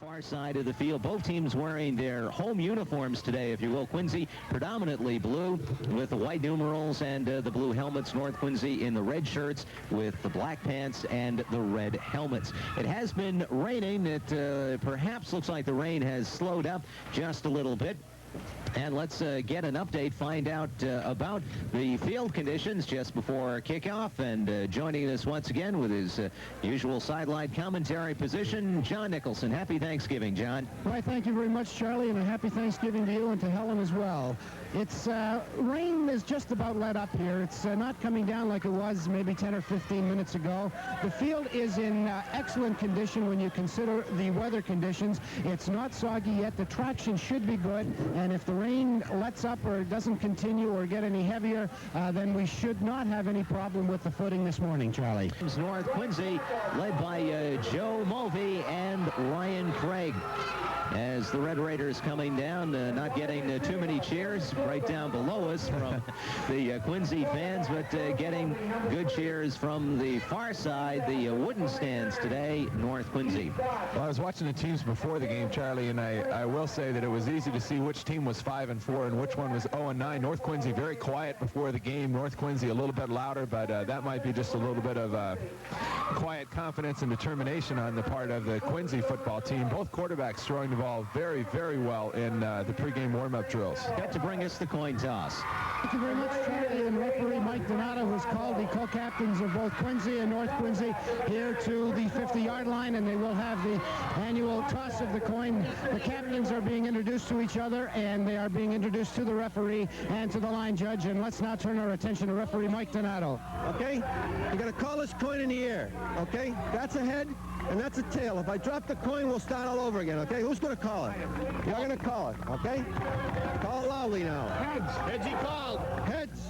far side of the field. Both teams wearing their home uniforms today, if you will. Quincy predominantly blue with the white numerals and the blue helmets. North Quincy in the red shirts with the black pants and the red helmets. It has been raining. It perhaps looks like the rain has slowed up just a little bit. And let's get an update, find out about the field conditions just before kickoff. And joining us once again with his usual sideline commentary position, John Nicholson. Happy Thanksgiving, John. Why, thank you very much, Charlie, and a happy Thanksgiving to you and to Helen as well. It's rain is just about let up here. It's not coming down like it was maybe 10 or 15 minutes ago. The field is in excellent condition when you consider the weather conditions. It's not soggy yet. The traction should be good, and if the rain lets up or doesn't continue or get any heavier, then we should not have any problem with the footing this morning, Charlie. North Quincy, led by Joe Mulvey and Ryan Craig. As the Red Raiders coming down, not getting too many cheers right down below us from the Quincy fans, but getting good cheers from the far side, the wooden stands today, North Quincy. Well, I was watching the teams before the game, Charlie, and I will say that it was easy to see which team was 5-4 and which one was 0-9. North Quincy very quiet before the game. North Quincy a little bit louder, but that might be just a little bit of quiet confidence and determination on the part of the Quincy football team. Both quarterbacks throwing the ball very, very well in the pregame warm-up drills. Got to bring us the coin toss. Thank you very much, Charlie, and referee Mike Donato, who's called the co-captains of both Quincy and North Quincy here to the 50-yard line, and they will have the annual toss of the coin. The captains are being introduced to each other, and they are being introduced to the referee and to the line judge. And let's now turn our attention to referee Mike Donato. Okay, you're going to call this coin in the air, okay? That's a head, and that's a tail. If I drop the coin, we'll start all over again, okay? Who's going to call it? You're going to call it, okay? Call it loudly now. Heads. Heads he called. Heads.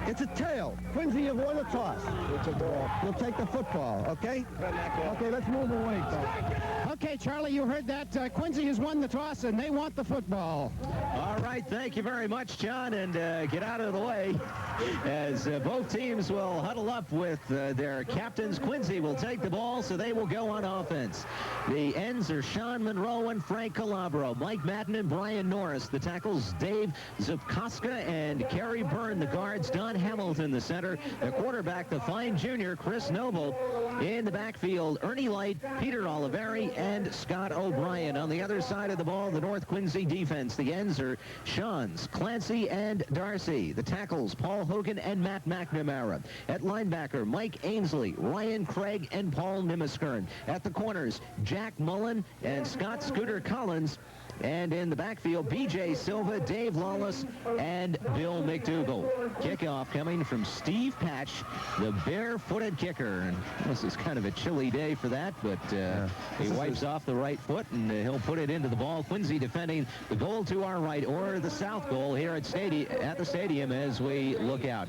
It's a tail. Quincy, you've won the toss. You'll take the football, okay? Okay, let's move away, folks. Okay, Charlie, you heard that. Quincy has won the toss, and they want the football. All right, thank you very much, John, and get out of the way as both teams will huddle up with their captains. Quincy will take the ball, so they will go on offense. The ends are Sean Monroe and Frank Calabro, Mike Madden and Brian Norris. The tackles, Dave Zupkoska and Kerry Byrne. The guards, Don Hamilton, the center. The quarterback, the fine junior, Chris Noble. In the backfield, Ernie Light, Peter Oliveri, and Scott O'Brien. On the other side of the ball, the North Quincy defense. The ends are Shawns, Clancy, and Darcy. The tackles, Paul Hogan and Matt McNamara. At linebacker, Mike Ainsley, Ryan Craig, and Paul Nimiskern. At the corners, Jack Mullen and Scott Scooter Collins. And in the backfield, B.J. Silva, Dave Lawless, and Bill McDougall. Kickoff coming from Steve Patch, the barefooted kicker. And this is kind of a chilly day for that, but he wipes off the right foot, and he'll put it into the ball. Quincy defending the goal to our right, or the south goal here at the stadium as we look out.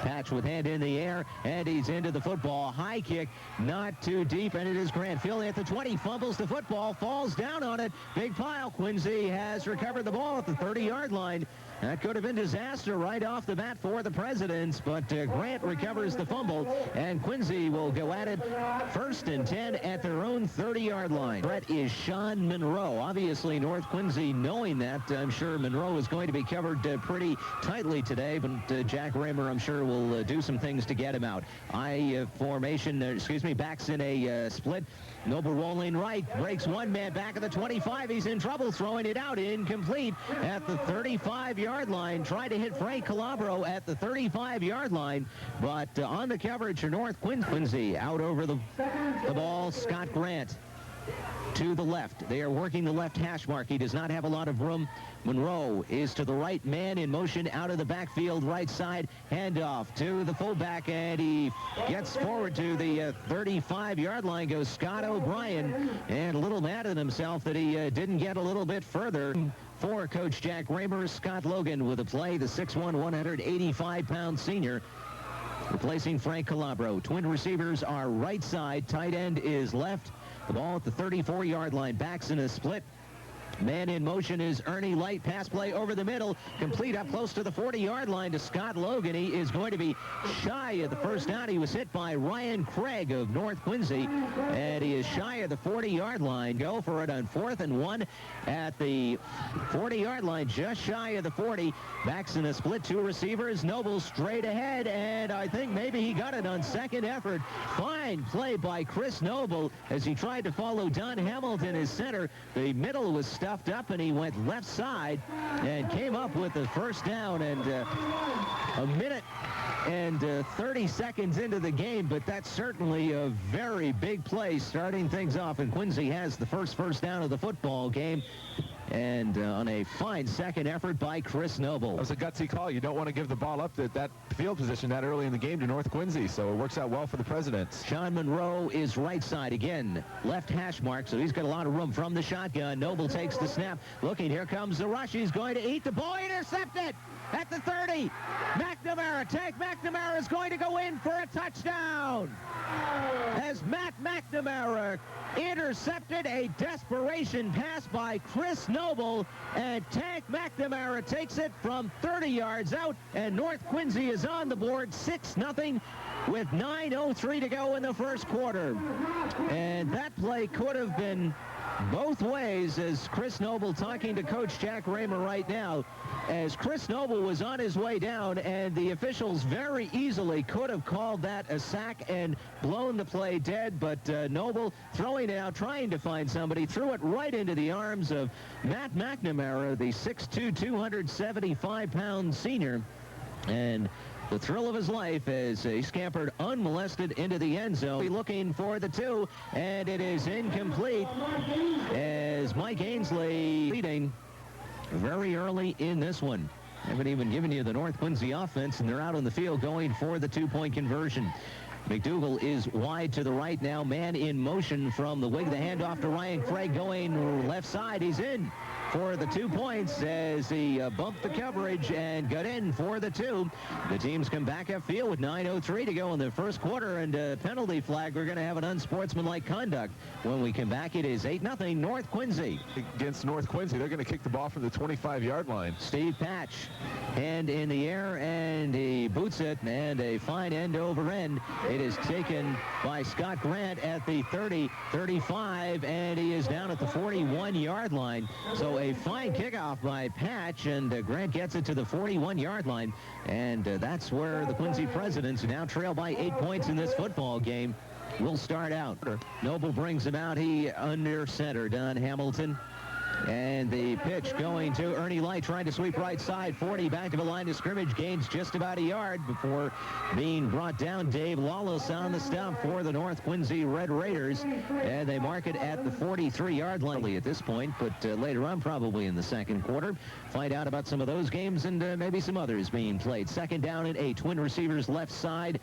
Patch with hand in the air, and he's into the football. High kick, not too deep, and it is Grant Philly at the 20, fumbles the football, falls down on it. Big pile. Quincy has recovered the ball at the 30-yard line. That could have been disaster right off the bat for the Presidents, but Grant recovers the fumble, and Quincy will go at it 1st and 10 at their own 30-yard line. Threat is Sean Monroe. Obviously, North Quincy, knowing that, I'm sure Monroe is going to be covered pretty tightly today, but Jack Raymer, I'm sure, will do some things to get him out. Backs in a split. Noble rolling right, breaks one man back at the 25. He's in trouble, throwing it out, incomplete at the 35-yard line. Tried to hit Frank Calabro at the 35-yard line, but on the coverage for North Quincy, out over the ball, Scott Grant to the left. They are working the left hash mark. He does not have a lot of room. Monroe is to the right, man in motion out of the backfield, right side, handoff to the fullback, and he gets forward to the 35-yard line, goes Scott O'Brien, and a little mad at himself that he didn't get a little bit further. For Coach Jack Raymer, Scott Logan with a play, the 6'1", 185-pound senior, replacing Frank Calabro. Twin receivers are right side, tight end is left. The ball at the 34-yard line, backs in a split. Man in motion is Ernie Light. Pass play over the middle. Complete up close to the 40-yard line to Scott Logan. He is going to be shy of the first down. He was hit by Ryan Craig of North Quincy, and he is shy of the 40-yard line. Go for it on 4th and 1 at the 40-yard line, just shy of the 40. Backs in a split, 2 receivers. Noble straight ahead, and I think maybe he got it on second effort. Fine play by Chris Noble as he tried to follow Don Hamilton as center. The middle was stuffed up, and he went left side and came up with the first down. And a minute and 30 seconds into the game, but that's certainly a very big play starting things off, and Quincy has the first down of the football game, and on a fine second effort by Chris Noble. That was a gutsy call. You don't want to give the ball up at that field position that early in the game to North Quincy, so it works out well for the Presidents. Sean Monroe is right side again, left hash mark, so he's got a lot of room from the shotgun. Noble takes the snap, looking, here comes the rush. He's going to eat the ball, intercepted at the 30. McNamara, Tank McNamara is going to go in for a touchdown as Matt McNamara intercepted a desperation pass by Chris Noble, and Tank McNamara takes it from 30 yards out, and North Quincy is on the board 6-0 with 9:03 to go in the first quarter. And that play could have been both ways, as Chris Noble talking to Coach Jack Raymer right now, as Chris Noble was on his way down, and the officials very easily could have called that a sack and blown the play dead, but Noble throwing it out, trying to find somebody, threw it right into the arms of Matt McNamara, the 6'2", 275-pound senior, and the thrill of his life as he scampered unmolested into the end zone. Looking for the 2, and it is incomplete as Mike Ainsley leading very early in this one. Haven't even given you the North Quincy offense, and they're out on the field going for the 2-point conversion. McDougal is wide to the right now. Man in motion from the wing. The handoff to Ryan Craig going left side. He's in for the 2 points as he bumped the coverage and got in for the 2. The teams come back upfield with 9:03 to go in the first quarter, and a penalty flag. We're going to have an unsportsmanlike conduct. When we come back, it is 8-0 North Quincy. Against North Quincy, they're going to kick the ball from the 25-yard line. Steve Patch, hand in the air, and he boots it, and a fine end over end. It is taken by Scott Grant at the 30, 35, and he is down at the 41-yard line. So a fine kickoff by Patch, and Grant gets it to the 41-yard line, and that's where the Quincy Presidents now trail by 8 points in this football game. Will start out. Noble brings him out. He under center. Don Hamilton. And the pitch going to Ernie Light, trying to sweep right side. 40 back to the line of scrimmage, gains just about a yard before being brought down. Dave Lawless on the stop for the North Quincy Red Raiders, and they mark it at the 43-yard line at this point, but later on, probably in the second quarter, find out about some of those games and maybe some others being played. Second down and 8. Twin receivers left side,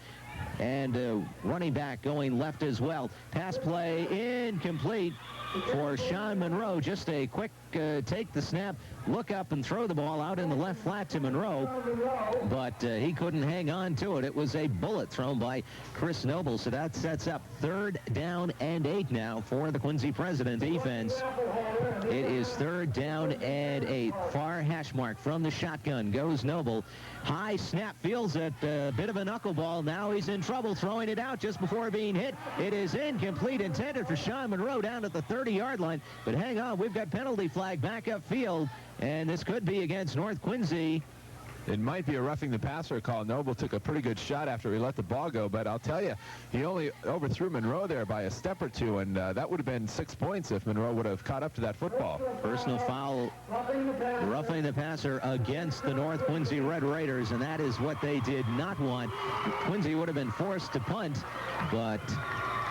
and running back going left as well. Pass play incomplete for Sean Monroe. Just a quick take the snap, look up and throw the ball out in the left flat to Monroe, but he couldn't hang on to it. It was a bullet thrown by Chris Noble, so that sets up 3rd down and 8 now for the Quincy President defense. It is 3rd down and 8. Far hash mark from the shotgun goes Noble. High snap, feels it, a bit of a knuckleball. Now he's in trouble, throwing it out just before being hit. It is incomplete, intended for Sean Monroe down at the 30-yard line, but hang on, we've got penalty flag back upfield, and this could be against North Quincy. It might be a roughing the passer call. Noble took a pretty good shot after he let the ball go, but I'll tell you, he only overthrew Monroe there by a step or two, and that would have been 6 points if Monroe would have caught up to that football. Personal foul, roughing the passer against the North Quincy Red Raiders, and that is what they did not want. Quincy would have been forced to punt, but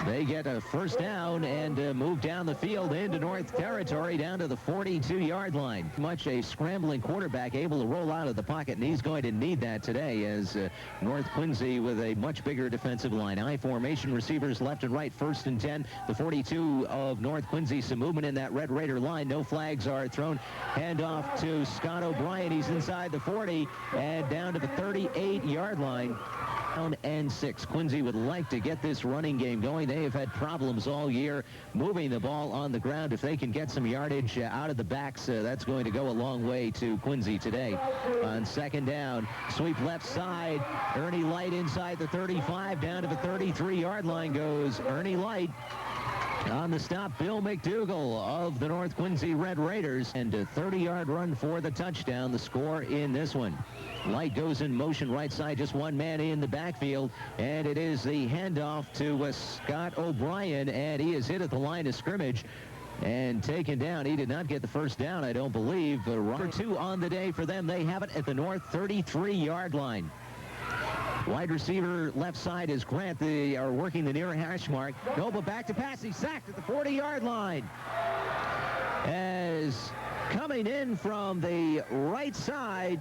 they get a first down and move down the field into North territory down to the 42-yard line. Much a scrambling quarterback able to roll out of the pocket, and he's going to need that today as North Quincy with a much bigger defensive line. I formation, receivers left and right, 1st and 10. The 42 of North Quincy, some movement in that Red Raider line. No flags are thrown. Hand off to Scott O'Brien. He's inside the 40 and down to the 38-yard line. Down and 6. Quincy would like to get this running game going. They have had problems all year moving the ball on the ground. If they can get some yardage out of the backs, that's going to go a long way to Quincy today. On second down, sweep left side. Ernie Light inside the 35. Down to the 33-yard line goes Ernie Light. On the stop, Bill McDougall of the North Quincy Red Raiders. And a 30-yard run for the touchdown, the score in this one. Light goes in motion right side, just one man in the backfield, and it is the handoff to Scott O'Brien, and he is hit at the line of scrimmage and taken down. He did not get the first down, I don't believe. Number 2 on the day for them. They have it at the North 33-yard line. Wide receiver left side is Grant. They are working the near hash mark. Noble back to pass. He's sacked at the 40-yard line. As coming in from the right side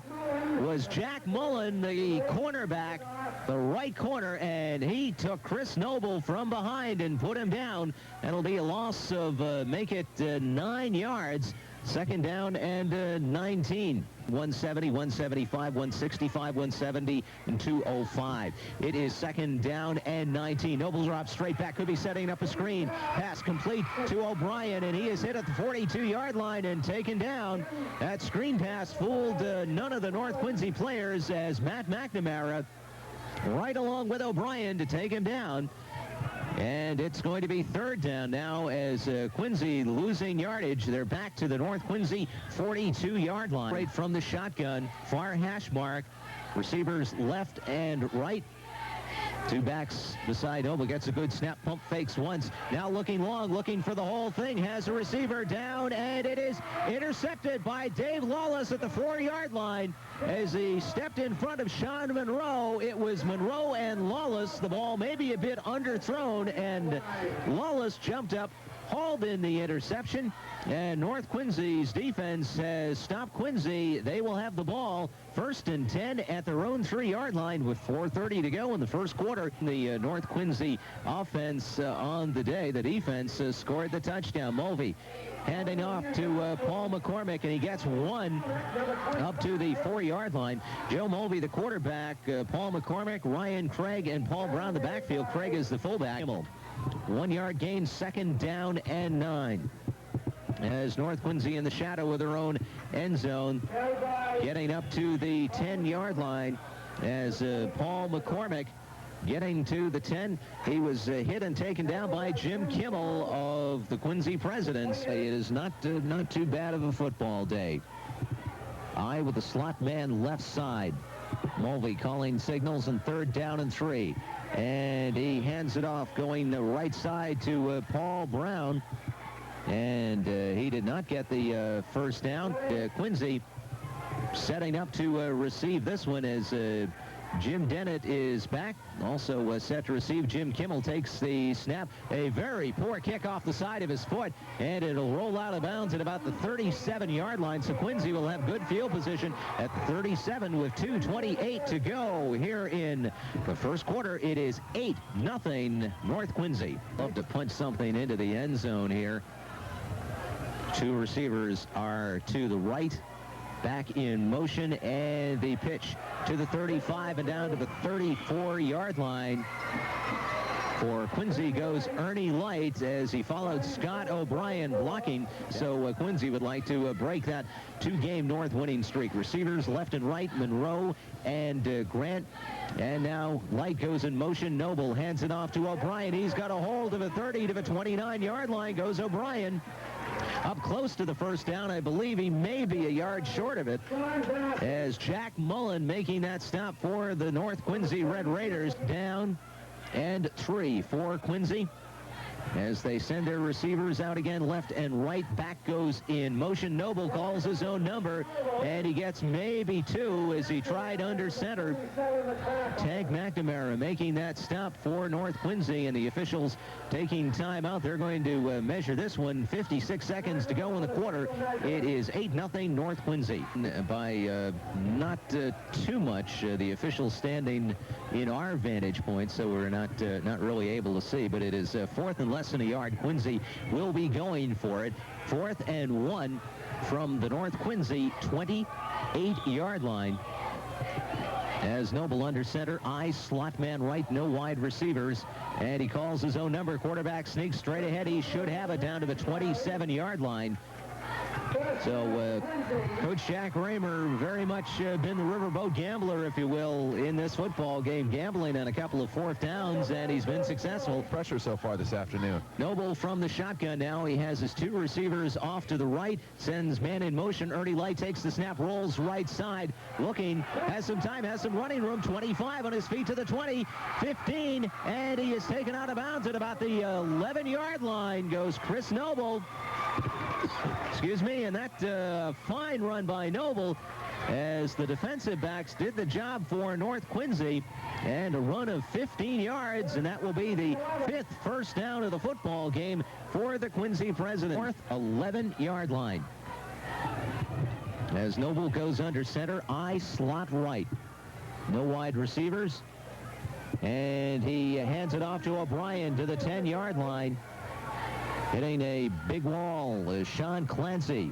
was Jack Mullen, the cornerback, the right corner, and he took Chris Noble from behind and put him down. That'll be a loss of, make it 9 yards. Second down and 19. 170, 175, 165, 170, and 205. It is second down and 19. Noble drops straight back. Could be setting up a screen. Pass complete to O'Brien, and he is hit at the 42-yard line and taken down. That screen pass fooled none of the North Quincy players as Matt McNamara right along with O'Brien to take him down. And it's going to be third down now as Quincy losing yardage. They're back to the North Quincy 42-yard line. Right from the shotgun, far hash mark. Receivers left and right. Two backs beside Noble. Gets a good snap, pump fakes once. Now looking long, looking for the whole thing. Has a receiver down, and it is intercepted by Dave Lawless at the 4-yard line. As he stepped in front of Sean Monroe, it was Monroe and Lawless. The ball maybe a bit underthrown, and Lawless jumped up, hauled in the interception, and North Quincy's defense has stopped Quincy. They will have the ball first and 10 at their own 3-yard line with 4:30 to go in the first quarter. The North Quincy offense on the day, the defense scored the touchdown. Mulvey handing off to Paul McCormick, and he gets one up to the 4-yard line. Joe Mulvey, the quarterback, Paul McCormick, Ryan Craig, and Paul Brown, the backfield. Craig is the fullback. 1-yard gain, second down and 9. As North Quincy in the shadow of their own end zone, getting up to the 10-yard line as Paul McCormick getting to the 10. He was hit and taken down by Jim Kimmel of the Quincy Presidents. It is not too bad of a football day. Eye with the slot man left side. Mulvey calling signals, and third down and 3. And he hands it off going the right side to Paul Brown. And he did not get the first down. Quincy setting up to receive this one as Jim Dennett is back, also set to receive. Jim Kimmel takes the snap. A very poor kick off the side of his foot, and it'll roll out of bounds at about the 37-yard line. So Quincy will have good field position at the 37 with 2:28 to go here in the first quarter. It is 8-0 North Quincy. Love to punch something into the end zone here. Two receivers are to the right, back in motion, and the pitch to the 35 and down to the 34-yard line. For Quincy goes Ernie Light as he followed Scott O'Brien blocking. So Quincy would like to break that 2-game North winning streak. Receivers left and right, Monroe and Grant. And now Light goes in motion. Noble hands it off to O'Brien. He's got a hold of a 30 to the 29-yard line. Goes O'Brien. Up close to the first down. I believe he may be a yard short of it, as Jack Mullen making that stop for the North Quincy Red Raiders. Down and 3 for Quincy as they send their receivers out again left and right. Back goes in motion. Noble calls his own number, and he gets maybe 2 as he tried under center. Tank McNamara making that stop for North Quincy, and the officials taking time out. They're going to measure this one. 56 seconds to go in the quarter. It is 8-0 North Quincy by not too much. The officials standing in our vantage point, so we're not really able to see, but it is 4th and less than a yard. Quincy will be going for it. 4th and 1 from the North Quincy 28-yard line. As Noble under center, I slot man right, no wide receivers. And he calls his own number. Quarterback sneaks straight ahead. He should have it down to the 27-yard line. So Coach Jack Raymer very much been the riverboat gambler, if you will, in this football game, gambling on a couple of fourth downs, and he's been successful. Pressure so far this afternoon. Noble from the shotgun now. He has his two receivers off to the right, sends man in motion. Ernie Light takes the snap, rolls right side, looking, has some time, has some running room. 25 on his feet to the 20, 15, and he is taken out of bounds at about the 11-yard line goes Chris Noble. Excuse me, and that fine run by Noble as the defensive backs did the job for North Quincy, and a run of 15 yards, and that will be the 5th first down of the football game for the Quincy President. North 11-yard line. As Noble goes under center, I slot right. No wide receivers, and he hands it off to O'Brien to the 10-yard line. Hitting a big wall is Sean Clancy,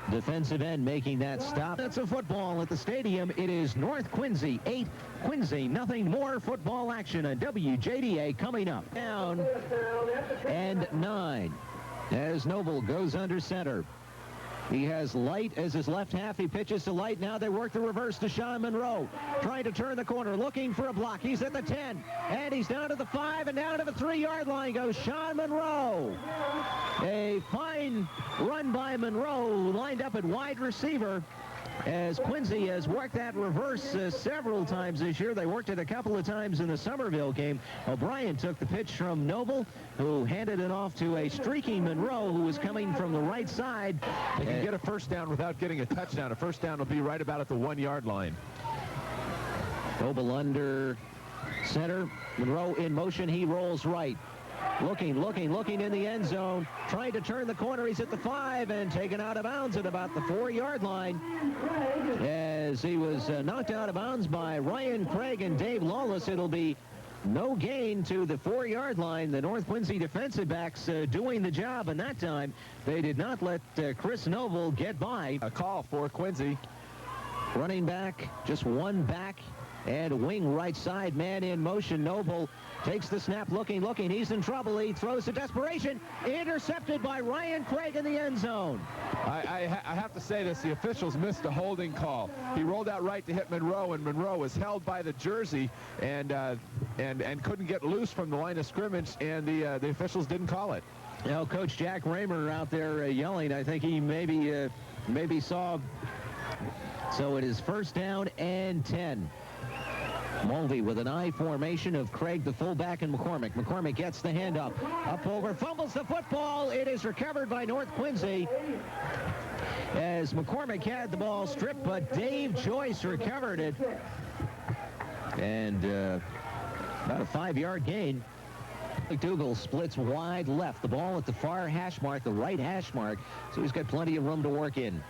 defensive end, making that stop. That's a football at the stadium. It is North Quincy 8, Quincy nothing. More football action on WJDA coming up. Down and 9 as Noble goes under center. He has Light as his left half. He pitches to Light. Now they work the reverse to Sean Monroe. Trying to turn the corner, looking for a block. He's at the 10, and he's down to the 5, and down to the 3-yard line goes Sean Monroe. A fine run by Monroe, lined up at wide receiver, as Quincy has worked that reverse several times this year. They worked it a couple of times in the Somerville game. O'Brien took the pitch from Noble, who handed it off to a streaking Monroe, who was coming from the right side. They can get a first down without getting a touchdown. A first down will be right about at the 1-yard line. Noble under center. Monroe in motion. He rolls right. Looking in the end zone, trying to turn the corner. He's at the 5 and taken out of bounds at about the 4-yard line as he was knocked out of bounds by Ryan Craig and Dave Lawless. It'll be no gain to the 4-yard line. The North Quincy defensive backs doing the job, and that time they did not let Chris Noble get by. A call for Quincy. Running back, just one back. And a wing right side, man in motion. Noble takes the snap, looking. He's in trouble. He throws to desperation. Intercepted by Ryan Craig in the end zone. I have to say this. The officials missed a holding call. He rolled out right to hit Monroe, and Monroe was held by the jersey and couldn't get loose from the line of scrimmage, and the officials didn't call it. Now, Coach Jack Raymer out there yelling. I think he maybe saw. So it is first down and 10. Mulvey with an I formation of Craig, the fullback, and McCormick. McCormick gets the handoff. Up over, fumbles the football. It is recovered by North Quincy as McCormick had the ball stripped, but Dave Joyce recovered it. And about a 5-yard gain. McDougal splits wide left. The ball at the far hash mark, the right hash mark, so he's got plenty of room to work in.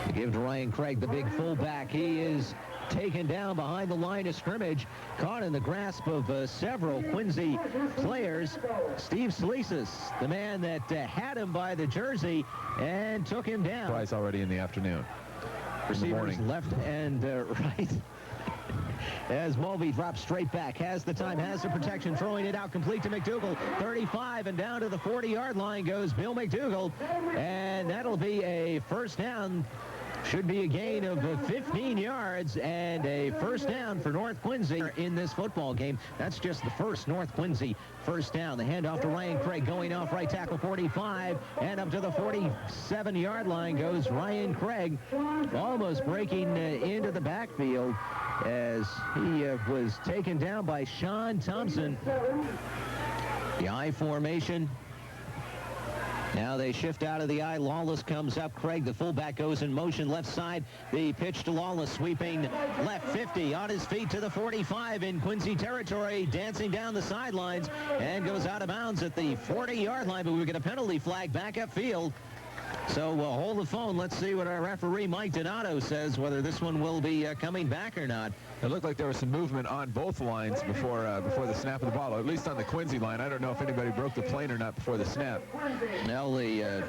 To give to Ryan Craig, the big fullback. He is taken down behind the line of scrimmage, caught in the grasp of several Quincy players. Steve Salisis, the man that had him by the jersey and took him down. Twice already in the afternoon. Receivers left and right. As Mulvey drops straight back, has the time, has the protection, throwing it out complete to McDougal. 35 and down to the 40-yard line goes Bill McDougal, and that'll be a first down. Should be a gain of 15 yards and a first down for North Quincy in this football game. That's just the first North Quincy first down. The handoff to Ryan Craig, going off right tackle 45, and up to the 47-yard line goes Ryan Craig, almost breaking into the backfield as he was taken down by Sean Thompson. The I formation. Now they shift out of the I. Lawless comes up. Craig, the fullback, goes in motion left side. The pitch to Lawless, sweeping left 50, on his feet to the 45 in Quincy territory, dancing down the sidelines, and goes out of bounds at the 40-yard line, but we get a penalty flag back upfield. So we'll hold the phone. Let's see what our referee, Mike Donato, says, whether this one will be coming back or not. It looked like there was some movement on both lines before the snap of the ball, or at least on the Quincy line. I don't know if anybody broke the plane or not before the snap. Now the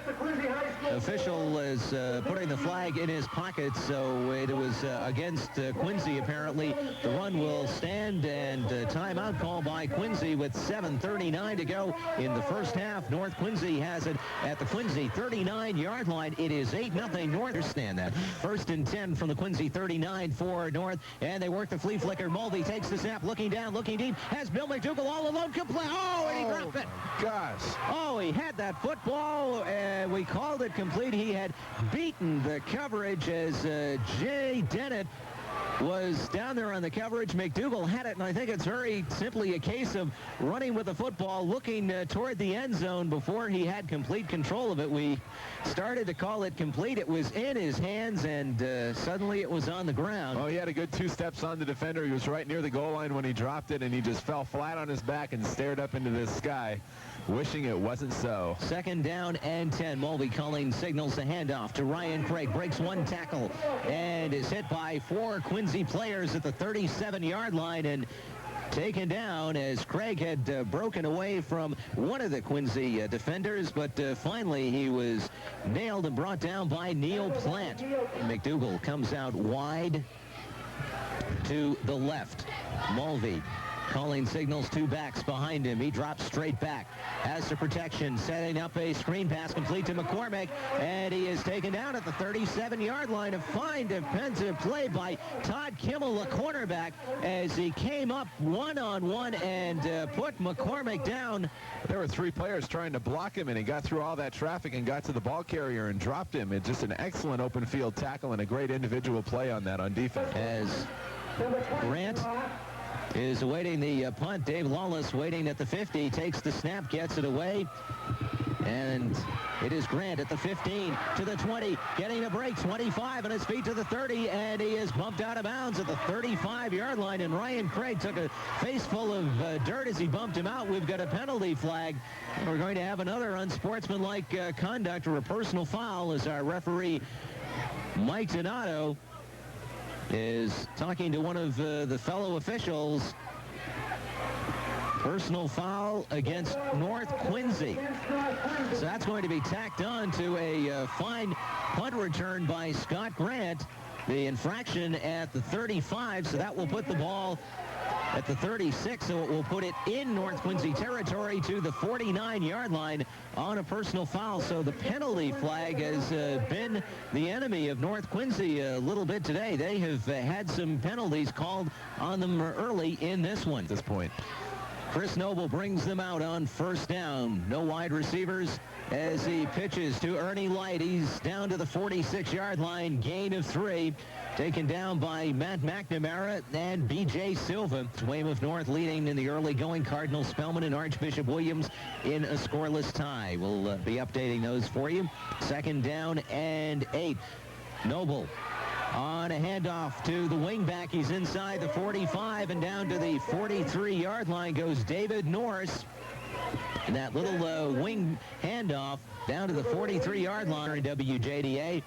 official is putting the flag in his pocket, so it was against Quincy, apparently. The run will stand, and timeout call by Quincy with 7:39 to go in the first half. North Quincy has it at the Quincy 39-yard line. It is 8-0 North. Understand that. 1st and 10 from the Quincy 39 for North, and they work the flea flicker. Mulvey takes the snap, looking down, looking deep, has Bill McDougall all alone, complete. Oh, and he dropped it. Gosh. Oh, he had that football, and we called it complete. He had beaten the coverage as Jay Dennett was down there on the coverage. McDougall had it, and I think it's very simply a case of running with the football, looking toward the end zone before he had complete control of it. We started to call it complete. It was in his hands, and suddenly it was on the ground. Oh, he had a good 2 steps on the defender. He was right near the goal line when he dropped it, and he just fell flat on his back and stared up into the sky, wishing it wasn't so. 2nd down and 10. Mulvey calling signals the handoff to Ryan Craig. Breaks 1 tackle and is hit by 4 Quincy players at the 37-yard line and taken down as Craig had broken away from one of the Quincy defenders, but finally he was nailed and brought down by Neil Plant. McDougall comes out wide to the left. Mulvey calling signals, 2 backs behind him. He drops straight back. Has the protection, setting up a screen pass complete to McCormick, and he is taken down at the 37-yard line. A fine defensive play by Todd Kimmel, a cornerback, as he came up one-on-one and put McCormick down. There were 3 players trying to block him, and he got through all that traffic and got to the ball carrier and dropped him. It's just an excellent open field tackle and a great individual play on that on defense. As Grant is awaiting the punt. Dave Lawless waiting at the 50, takes the snap, gets it away, and it is Grant at the 15 to the 20, getting a break, 25 on his feet to the 30, and he is bumped out of bounds at the 35-yard line, and Ryan Craig took a face full of dirt as he bumped him out. We've got a penalty flag. We're going to have another unsportsmanlike conduct or a personal foul as our referee, Mike Donato, is talking to one of the fellow officials. Personal foul against North Quincy. So that's going to be tacked on to a fine punt return by Scott Grant. The infraction at the 35, so that will put the ball at the 36, so it will put it in North Quincy territory to the 49-yard line on a personal foul. So the penalty flag has been the enemy of North Quincy a little bit today. They have had some penalties called on them early in this one. At this point, Chris Noble brings them out on 1st down. No wide receivers as he pitches to Ernie Light. He's down to the 46-yard line, gain of 3. Taken down by Matt McNamara and B.J. Silva. Weymouth North leading in the early going. Cardinal Spellman and Archbishop Williams in a scoreless tie. We'll be updating those for you. 2nd down and 8. Noble on a handoff to the wingback. He's inside the 45, and down to the 43-yard line goes David Norris. And that little wing handoff down to the 43-yard line in WJDA.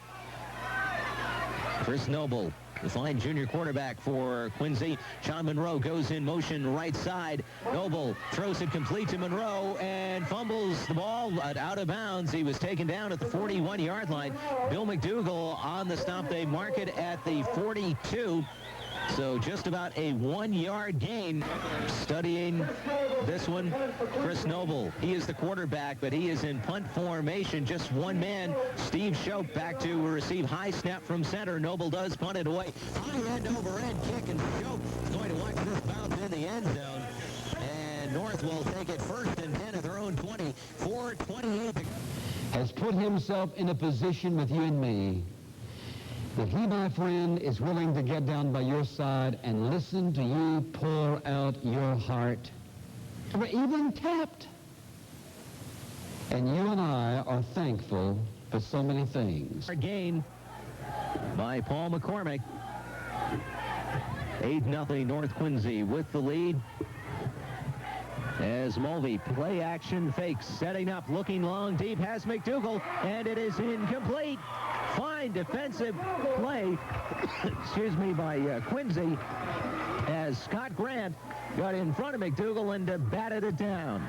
Chris Noble, the fine junior quarterback for Quincy. Sean Monroe goes in motion right side. Noble throws it complete to Monroe and fumbles the ball out of bounds. He was taken down at the 41-yard line. Bill McDougall on the stop. They mark it at the 42. So just about a 1-yard gain. Studying this one, Chris Noble. He is the quarterback, but he is in punt formation. Just one man. Steve Shope back to receive high snap from center. Noble does punt it away. High end over end kick, and Shope is going to watch this bounce in the end zone. And North will take it 1st and 10 at their own 20. 4:28. Has put himself in a position with you and me that he, my friend, is willing to get down by your side and listen to you pour out your heart, or even tapped. And you and I are thankful for so many things. Gain by Paul McCormick. 8-0 North Quincy with the lead. As Mulvey play action fakes, setting up, looking long, deep, has McDougall, and it is incomplete. Fine defensive play, excuse me, by Quincy, as Scott Grant got in front of McDougall and batted it down.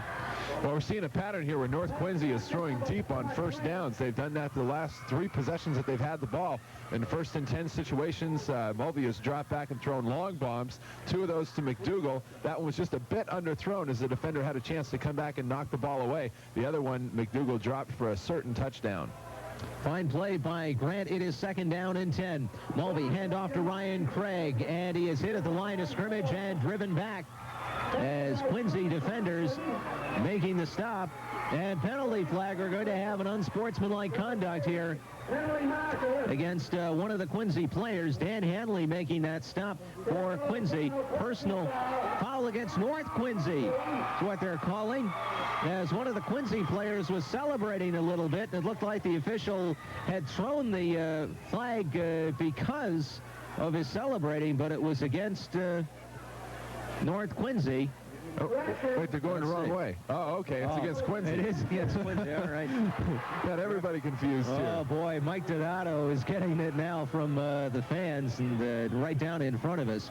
Well, we're seeing a pattern here where North Quincy is throwing deep on first downs. They've done that the last 3 possessions that they've had the ball. In first and 10 situations, Mulvey has dropped back and thrown long bombs. 2 of those to McDougal. That one was just a bit underthrown as the defender had a chance to come back and knock the ball away. The other one, McDougal dropped for a certain touchdown. Fine play by Grant. It is 2nd down and 10. Mulvey handoff to Ryan Craig, and he is hit at the line of scrimmage and driven back as Quincy defenders making the stop. And penalty flag. Are going to have an unsportsmanlike conduct here against one of the Quincy players. Dan Hanley making that stop for Quincy. Personal foul against North Quincy is what they're calling, as one of the Quincy players was celebrating a little bit. It looked like the official had thrown the flag because of his celebrating, but it was against North Quincy. Oh, wait, they're going the wrong way. Oh, okay, it's against Quincy. It is against Quincy, all right. Got everybody confused here. Oh, boy, Mike Donato is getting it now from the fans and right down in front of us.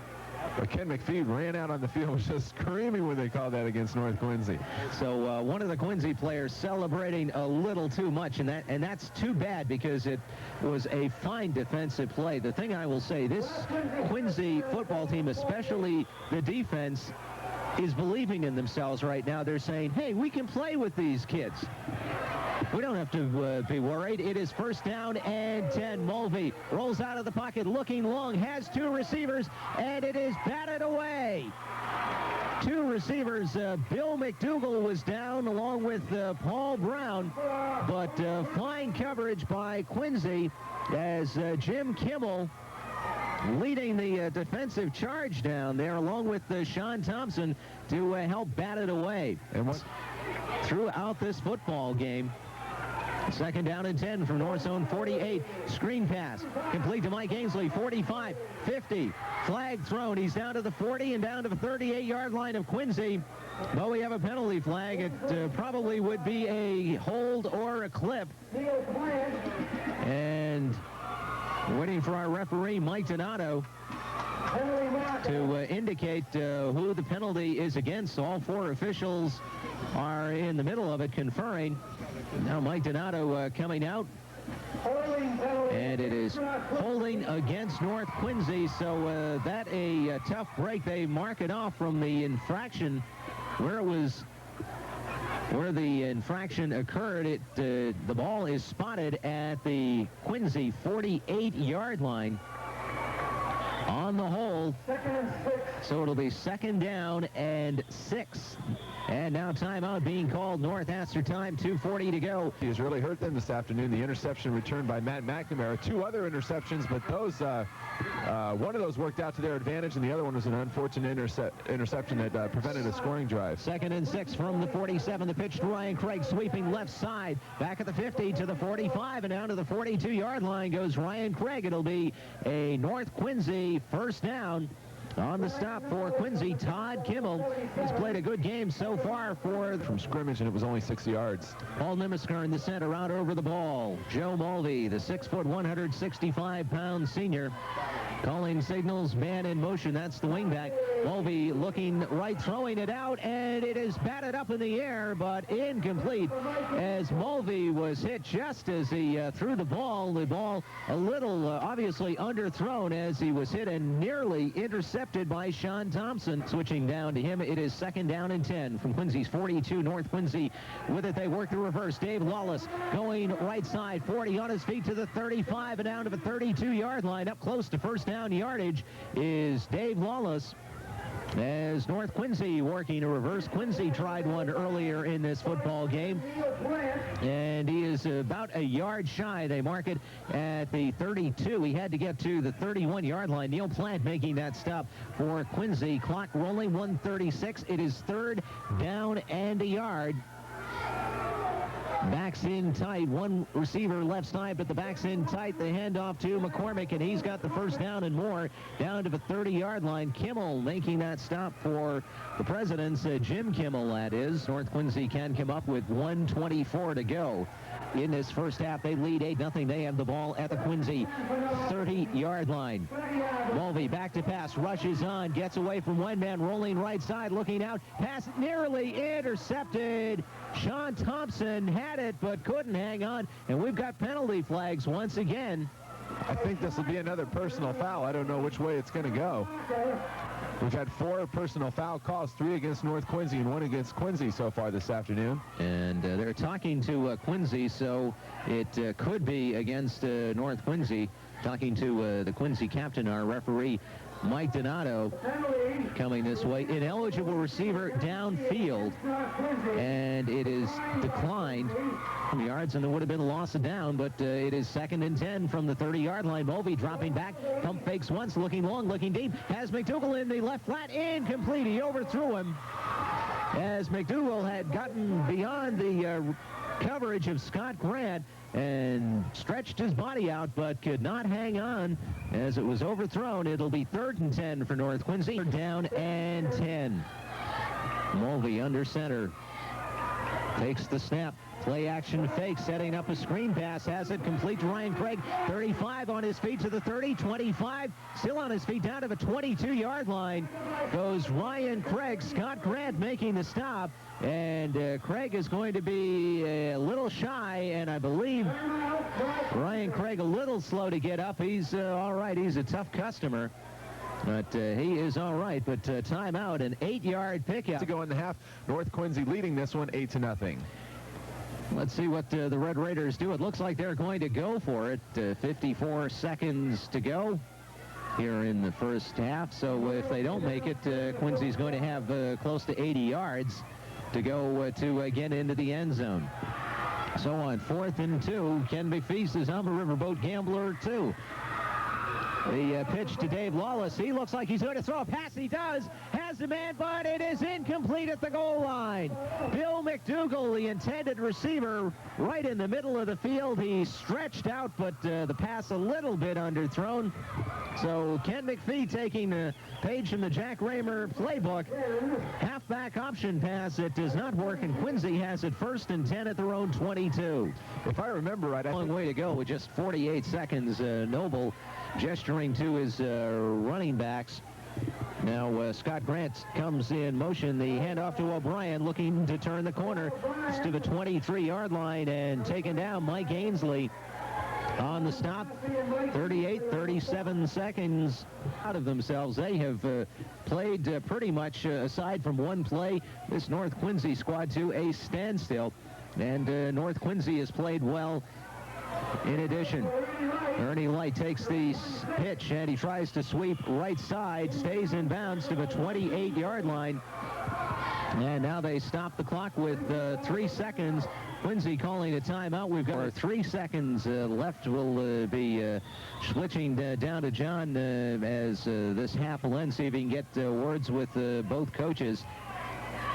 But Ken McPhee ran out on the field, was just screaming when they called that against North Quincy. So one of the Quincy players celebrating a little too much, and that's too bad because it was a fine defensive play. The thing I will say, this Quincy football team, especially the defense, is believing in themselves right now. They're saying, hey, we can play with these kids. We don't have to be worried. It is 1st down and 10. Mulvey rolls out of the pocket, looking long, has 2 receivers, and it is batted away. 2 receivers. Bill McDougal was down along with Paul Brown, but fine coverage by Quincy as Jim Kimmel leading the defensive charge down there, along with Sean Thompson, to help bat it away. And throughout this football game, 2nd down and 10 from North Zone 48. Screen pass complete to Mike Ainsley. 45, 50. Flag thrown. He's down to the 40 and down to the 38-yard line of Quincy. But we have a penalty flag. It probably would be a hold or a clip. And waiting for our referee, Mike Donato, to indicate who the penalty is against. All 4 officials are in the middle of it conferring. Now Mike Donato coming out. And it is holding against North Quincy. So that a tough break. They mark it off from the infraction where the infraction occurred. The ball is spotted at the Quincy 48-yard line on the hold. So it'll be 2nd down and 6. And now timeout being called. North after time, 2:40 to go. He has really hurt them this afternoon. The interception returned by Matt McNamara. 2 other interceptions, but those one of those worked out to their advantage, and the other one was an unfortunate interception that prevented a scoring drive. 2nd and 6 from the 47. The pitch to Ryan Craig, sweeping left side. Back at the 50 to the 45, and down to the 42-yard line goes Ryan Craig. It'll be a North Quincy 1st down. On the stop for Quincy, Todd Kimmel. He's played a good game so far from scrimmage, and it was only 6 yards. Paul Nemisker in the center, out over the ball. Joe Mulvey, the 6-foot, 165-pound senior, calling signals, man in motion. That's the wingback. Mulvey looking right, throwing it out, and it is batted up in the air, but incomplete as Mulvey was hit just as he threw the ball. The ball a little obviously underthrown as he was hit and nearly intercepted by Sean Thompson. Switching down to him, it is 2nd down and 10 from Quincy's 42. North Quincy with it. They work the reverse. Dave Lawless going right side, 40 on his feet to the 35 and down to the 32-yard line. Up close to 1st down yardage is Dave Lawless. As North Quincy working a reverse. Quincy tried one earlier in this football game, and he is about a yard shy. They mark it at the 32. He had to get to the 31-yard line. Neil Plant making that stop for Quincy. Clock rolling, 1:36. It is 3rd down and a yard. Backs in tight. One receiver left side, but the back's in tight. The handoff to McCormick, and he's got the 1st down and more down to the 30-yard line. Kimmel making that stop for the Presidents. Jim Kimmel, that is. North Quincy can come up with 1:24 to go. in this first half. They lead 8-0. They have the ball at the Quincy 30-yard line. Mulvey back to pass, rushes on, gets away from one man, rolling right side, looking out. Pass nearly intercepted. Sean Thompson had it but couldn't hang on, and we've got penalty flags once again. I think this will be another personal foul. I don't know which way it's going to go. We've had 4 personal foul calls, 3 against North Quincy and 1 against Quincy so far this afternoon. And they're talking to Quincy, so it could be against North Quincy. Talking to the Quincy captain, our referee, Mike Donato, coming this way. Ineligible receiver downfield, and it is declined from yards, and there would have been a loss of down, but it is 2nd and 10 from the 30-yard line. Mulvey dropping back, pump fakes once, looking long, looking deep, has McDougal in the left flat, incomplete. He overthrew him as McDougal had gotten beyond the coverage of Scott Grant and stretched his body out, but could not hang on as it was overthrown. It'll be 3rd and 10 for North Quincy. Down and 10. Mulvey under center. Takes the snap. Play action fake, setting up a screen pass, has it complete to Ryan Craig. 35 on his feet to the 30, 25, still on his feet down to the 22-yard line. Goes Ryan Craig. Scott Grant making the stop, and Craig is going to be a little shy, and I believe Ryan Craig a little slow to get up. He's all right. He's a tough customer. But he is all right. But timeout, an 8-yard pickup. To go in the half, North Quincy leading this one 8-0. Let's see what the Red Raiders do. It looks like they're going to go for it. 54 seconds to go here in the first half. So if they don't make it, Quincy's going to have close to 80 yards to go to get into the end zone. So on 4th and 2, Ken McPhee is on the Riverboat Gambler 2. The pitch to Dave Lawless. He looks like he's going to throw a pass. He does. Has the man, but it is incomplete at the goal line. Bill McDougal, the intended receiver, right in the middle of the field. He stretched out, but the pass a little bit underthrown. So Ken McPhee taking a page from the Jack Raymer playbook. Halfback option pass. It does not work, and Quincy has it 1st and 10 at their own 22. If I remember right, Long way to go with just 48 seconds. Noble gesturing to his running backs. Now Scott Grant comes in motion. The handoff to O'Brien, looking to turn the corner. It's to the 23-yard line and taken down. Mike Ainsley on the stop. 37 seconds out of themselves. They have played pretty much, aside from one play, this North Quincy squad to a standstill. And North Quincy has played well. In addition, Ernie Light takes the pitch, and he tries to sweep right side, stays in bounds to the 28-yard line. And now they stop the clock with 3 seconds. Quincy calling a timeout. We've got 3 seconds left. We'll be switching down to John as this half will end. See if he can get words with both coaches.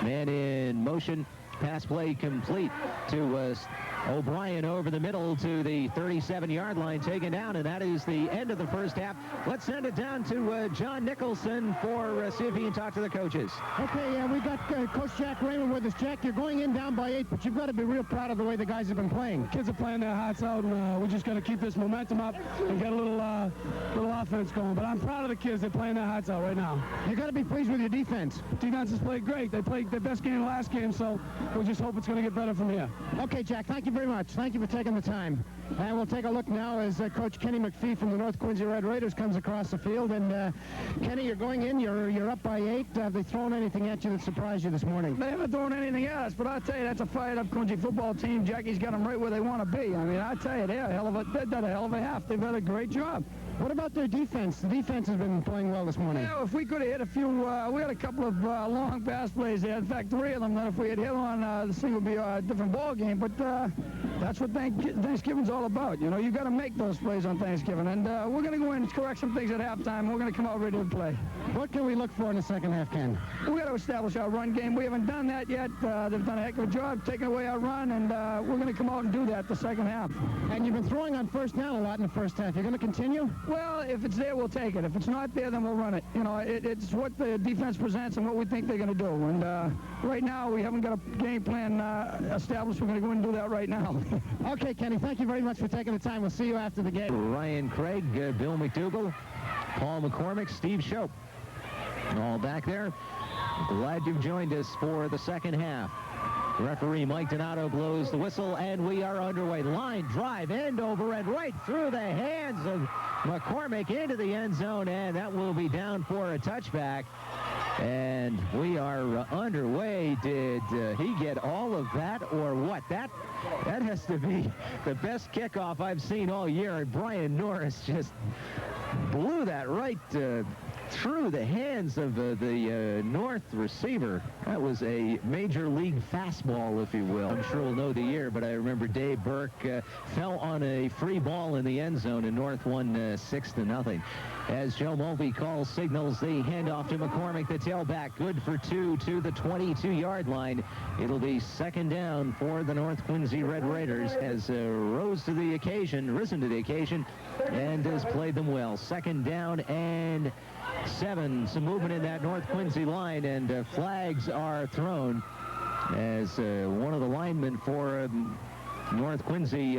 Man in motion. Pass play complete to O'Brien over the middle to the 37-yard line, taken down, and that is the end of the first half. Let's send it down to John Nicholson for see if he can talk to the coaches. Okay, we got Coach Jack Raymer with us. Jack, you're going in down by 8, but you've got to be real proud of the way the guys have been playing. Kids are playing their hearts out, and we're just going to keep this momentum up and get a little offense going. But I'm proud of the kids. They're playing their hearts out right now. You got to be pleased with your defense. Defense has played great. They played their best game last game, so we just hope it's going to get better from here. Okay, Jack, thank you very much. Thank you for taking the time. And we'll take a look now as Coach Kenny McPhee from the North Quincy Red Raiders comes across the field. And Kenny, you're going in. You're up by 8. Have they thrown anything at you that surprised you this morning? They haven't thrown anything at us, but I tell you, that's a fired-up Quincy football team. Jackie's got them right where they want to be. I mean, I tell you, they've done a hell of a half. They've done a great job. What about their defense? The defense has been playing well this morning. Yeah, if we could have hit a few, we had a couple of long pass plays there. In fact, 3 of them. Then if we had hit on, this thing would be a different ball game. But that's what Thanksgiving's all about. You know, you got to make those plays on Thanksgiving. And we're going to go in and correct some things at halftime. We're going to come out ready to play. What can we look for in the second half, Ken? We got to establish our run game. We haven't done that yet. They've done a heck of a job taking away our run, and we're going to come out and do that the second half. And you've been throwing on first down a lot in the first half. You're going to continue? Well, if it's there, we'll take it. If it's not there, then we'll run it. You know, it's what the defense presents and what we think they're going to do. And right now, we haven't got a game plan established. We're going to go in and do that right now. Okay, Kenny, thank you very much for taking the time. We'll see you after the game. Ryan Craig, Bill McDougall, Paul McCormick, Steve Shope, all back there. Glad you've joined us for the second half. Referee Mike Donato blows the whistle, and we are underway. Line drive, end over, and right through the hands of McCormick into the end zone, and that will be down for a touchback. And we are underway. Did he get all of that or what? That has to be the best kickoff I've seen all year. And Brian Norris just blew that right through the hands of the North receiver. That was a major league fastball, if you will. I'm sure we'll know the year, but I remember Dave Burke fell on a free ball in the end zone, and North won 6-0. As Joe Mulvey calls signals the handoff to McCormick, the tailback, good for 2 to the 22-yard line. It'll be second down for the North Quincy Red Raiders, has risen to the occasion, and has played them well. Second down and 7. Some movement in that North Quincy line, and flags are thrown as one of the linemen for North Quincy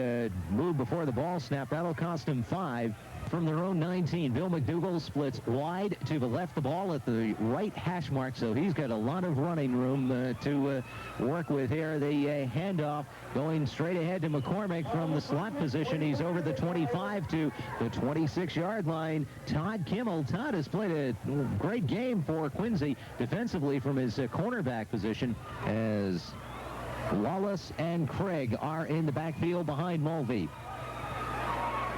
moved before the ball snap. That'll cost him 5. From their own 19, Bill McDougall splits wide to the left, the ball at the right hash mark, so he's got a lot of running room to work with here. The handoff going straight ahead to McCormick from the slot position. He's over the 25 to the 26-yard line. Todd Kimmel. Todd has played a great game for Quincy defensively from his cornerback position, as Wallace and Craig are in the backfield behind Mulvey.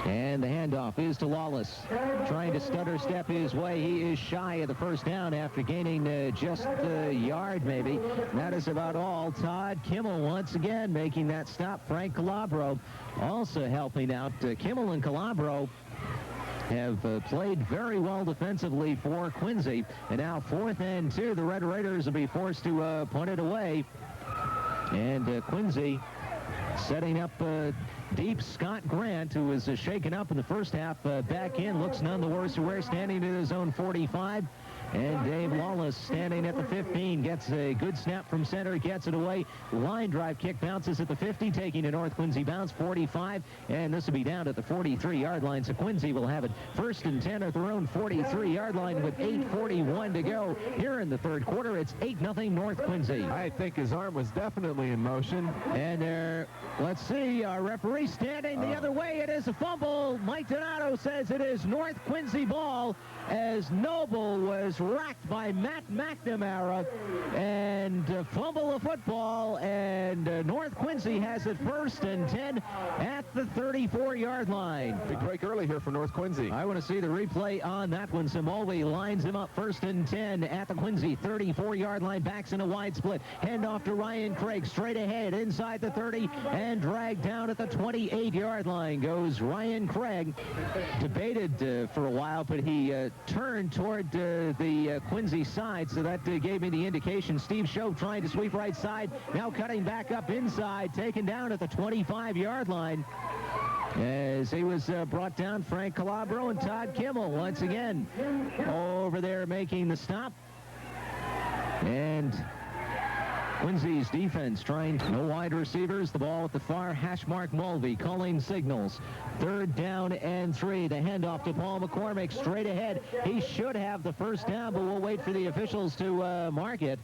And the handoff is to Lawless, trying to stutter step his way. He is shy of the first down after gaining just a yard, maybe. That is about all. Todd Kimmel once again making that stop. Frank Calabro also helping out. Kimmel and Calabro have played very well defensively for Quincy. And now 4th and 2. The Red Raiders will be forced to punt it away. And Quincy setting up deep. Scott Grant, who was shaken up in the first half, back in, looks none the worse for wear, standing in his own 45. And Dave Lawless standing at the 15, gets a good snap from center, gets it away. Line drive kick bounces at the 50, taking a North Quincy bounce, 45, and this will be down at the 43-yard line. So Quincy will have it 1st and 10 at their own 43-yard line with 8:41 to go here in the third quarter. It's 8-0 North Quincy. I think his arm was definitely in motion. And let's see, our referee standing the other way. It is a fumble. Mike Donato says it is North Quincy ball, as Noble was racked by Matt McNamara, and fumble of football, and North Quincy has it 1st and 10 at the 34-yard line. Big break early here for North Quincy. I want to see the replay on that one. Mulvey lines him up 1st and 10 at the Quincy 34-yard line, backs in a wide split. Handoff to Ryan Craig, straight ahead inside the 30, and dragged down at the 28-yard line goes Ryan Craig. Debated for a while, but he turned toward the Quincy side, so that gave me the indication. Steve Shope trying to sweep right side, now cutting back up inside, taken down at the 25-yard line. As he was brought down, Frank Calabro and Todd Kimmel once again over there making the stop. And Quincy's defense trying no wide receivers. The ball at the far hash mark. Mulvey calling signals. 3rd down and 3. The handoff to Paul McCormick straight ahead. He should have the first down, but we'll wait for the officials to mark it.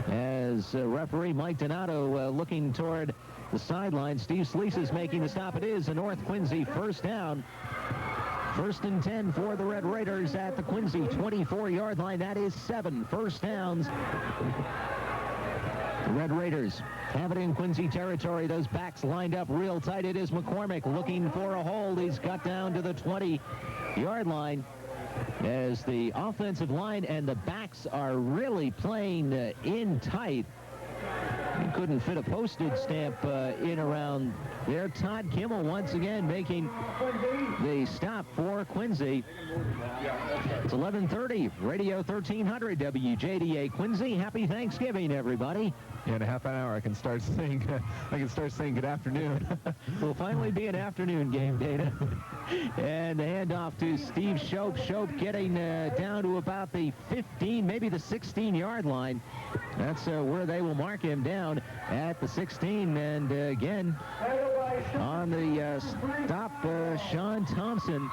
As referee Mike Donato looking toward the sideline. Steve Sleece is making the stop. It is a North Quincy first down. 1st and 10 for the Red Raiders at the Quincy 24-yard line. That is 7 first downs. The Red Raiders have it in Quincy territory. Those backs lined up real tight. It is McCormick looking for a hold. He's got down to the 20-yard line, as the offensive line and the backs are really playing in tight. He couldn't fit a postage stamp in around there. Todd Kimmel once again making the stop for Quincy. It's 11:30, Radio 1300 WJDA Quincy. Happy Thanksgiving, everybody. Yeah, in a half an hour I can start saying good afternoon. Will finally be an afternoon game, Data. And the handoff to Steve Shope. Shope getting down to about the 15, maybe the 16-yard line. That's where they will mark him down at the 16. And again, on the stop, Sean Thompson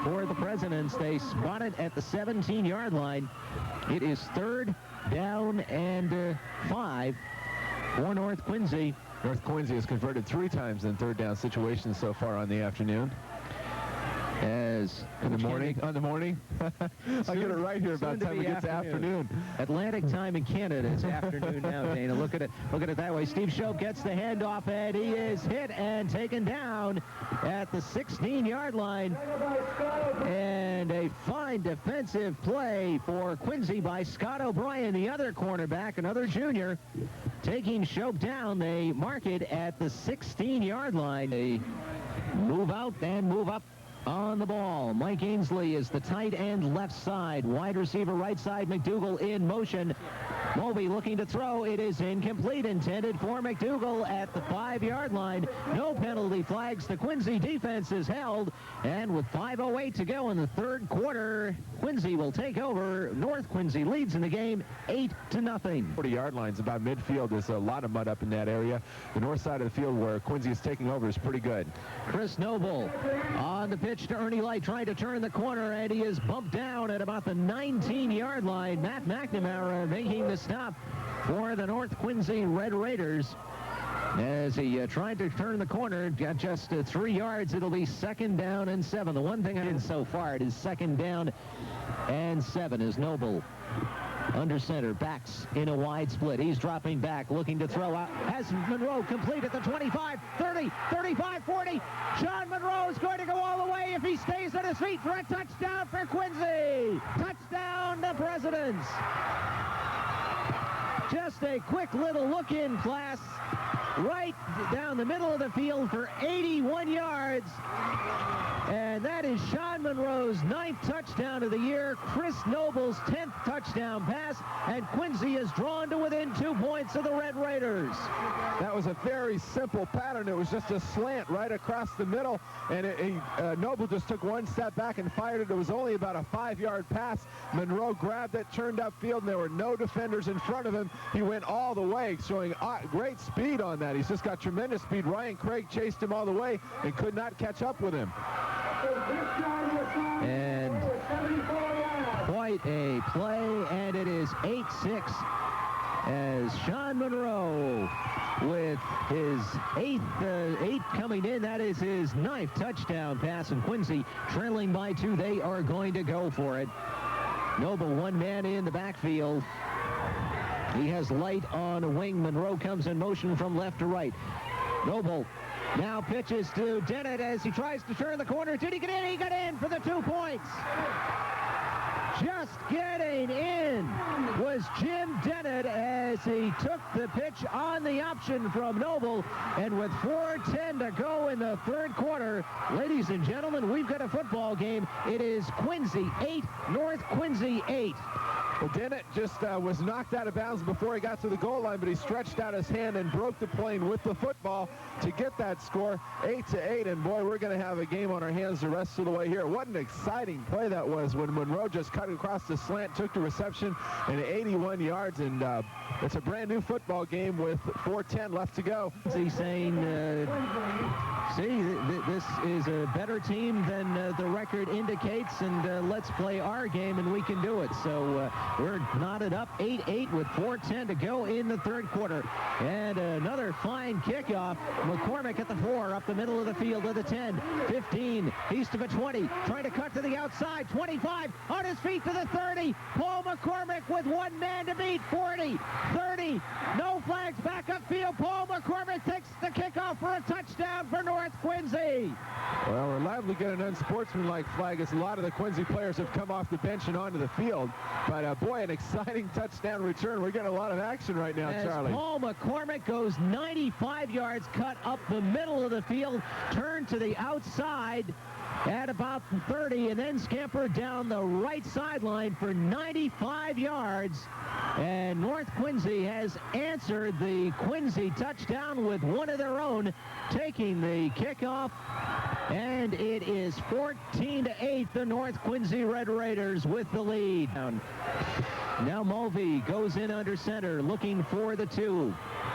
for the Presidents. They spot it at the 17-yard line. It is 3rd down and 5 for North Quincy. North Quincy has converted 3 times in 3rd down situations so far on the afternoon. As in the morning, on the morning. I get it right here about the time we get to afternoon. Atlantic time in Canada is afternoon now, Dana. Look at it that way. Steve Shope gets the handoff, and he is hit and taken down at the 16-yard line. And a fine defensive play for Quincy by Scott O'Brien, the other cornerback, another junior, taking Shope down. They mark it at the 16-yard line. They move out and move up on the ball. Mike Ainsley is the tight end left side. Wide receiver right side. McDougal in motion. Moby looking to throw. It is incomplete. Intended for McDougal at the 5-yard line. No penalty flags. The Quincy defense is held. And with 5:08 to go in the 3rd quarter, Quincy will take over. North Quincy leads in the game 8-0. 40-yard lines about midfield. There's a lot of mud up in that area. The north side of the field where Quincy is taking over is pretty good. Chris Noble on the pitch to Ernie Light, trying to turn the corner, and he is bumped down at about the 19-yard line. Matt McNamara making the stop for the North Quincy Red Raiders. As he tried to turn the corner, got just 3 yards. It'll be 2nd down and 7. The one thing I did so far, it is 2nd down and 7 as Noble under center, backs in a wide split. He's dropping back, looking to throw out. Has Monroe complete at the 25, 30, 35, 40. Sean Monroe is going to go all the way if he stays on his feet for a touchdown for Quincy. Touchdown, the Presidents. Just a quick little look-in class right down the middle of the field for 81 yards. And that is Sean Monroe's 9th touchdown of the year, Chris Noble's 10th touchdown pass, and Quincy is drawn to within 2 points of the Red Raiders. That was a very simple pattern. It was just a slant right across the middle, and Noble just took 1 step back and fired it. It was only about a 5-yard pass. Monroe grabbed it, turned upfield, and there were no defenders in front of him. He went all the way, showing great speed on that. He's just got tremendous speed. Ryan Craig chased him all the way and could not catch up with him. And quite a play, and it is 8-6 as Sean Monroe with his 8th coming in. That is his 9th touchdown pass, and Quincy trailing by 2. They are going to go for it. Noble, one man in the backfield. He has Light on a wing. Monroe comes in motion from left to right. Noble now pitches to Dennett as he tries to turn the corner. Did he get in? He got in for the 2 points. Just getting in was Jim Dennett as he took the pitch on the option from Noble. And with 4:10 to go in the 3rd quarter, ladies and gentlemen, we've got a football game. It is Quincy 8, North Quincy 8. Well, Dennett just was knocked out of bounds before he got to the goal line, but he stretched out his hand and broke the plane with the football to get that score, 8-8. And boy, we're going to have a game on our hands the rest of the way here. What an exciting play that was when Monroe just cut across the slant, took the reception, and 81 yards. And it's a brand new football game with 4:10 left to go. He's saying, see, this is a better team than the record indicates, and let's play our game, and we can do it. So we're knotted up 8-8 with 4:10 to go in the 3rd quarter. And another fine kickoff. McCormick at the 4, up the middle of the field to the 10, 15, east of a 20, trying to cut to the outside, 25, on his feet to the 30. Paul McCormick with one man to beat, 40, 30, no flags, back upfield. Paul McCormick takes the kickoff for a touchdown for North Quincy. Well, we're liable to get an unsportsmanlike flag as a lot of the Quincy players have come off the bench and onto the field. But boy, an exciting touchdown return. We're getting a lot of action right now, as Charlie. Paul McCormick goes 95 yards, cut up the middle of the field, turned to the outside at about 30, and then scampered down the right sideline for 95 yards. And North Quincy has answered the Quincy touchdown with one of their own, taking the kickoff. And it is 14-8, the North Quincy Red Raiders with the lead. Now Mulvey goes in under center, looking for the 2.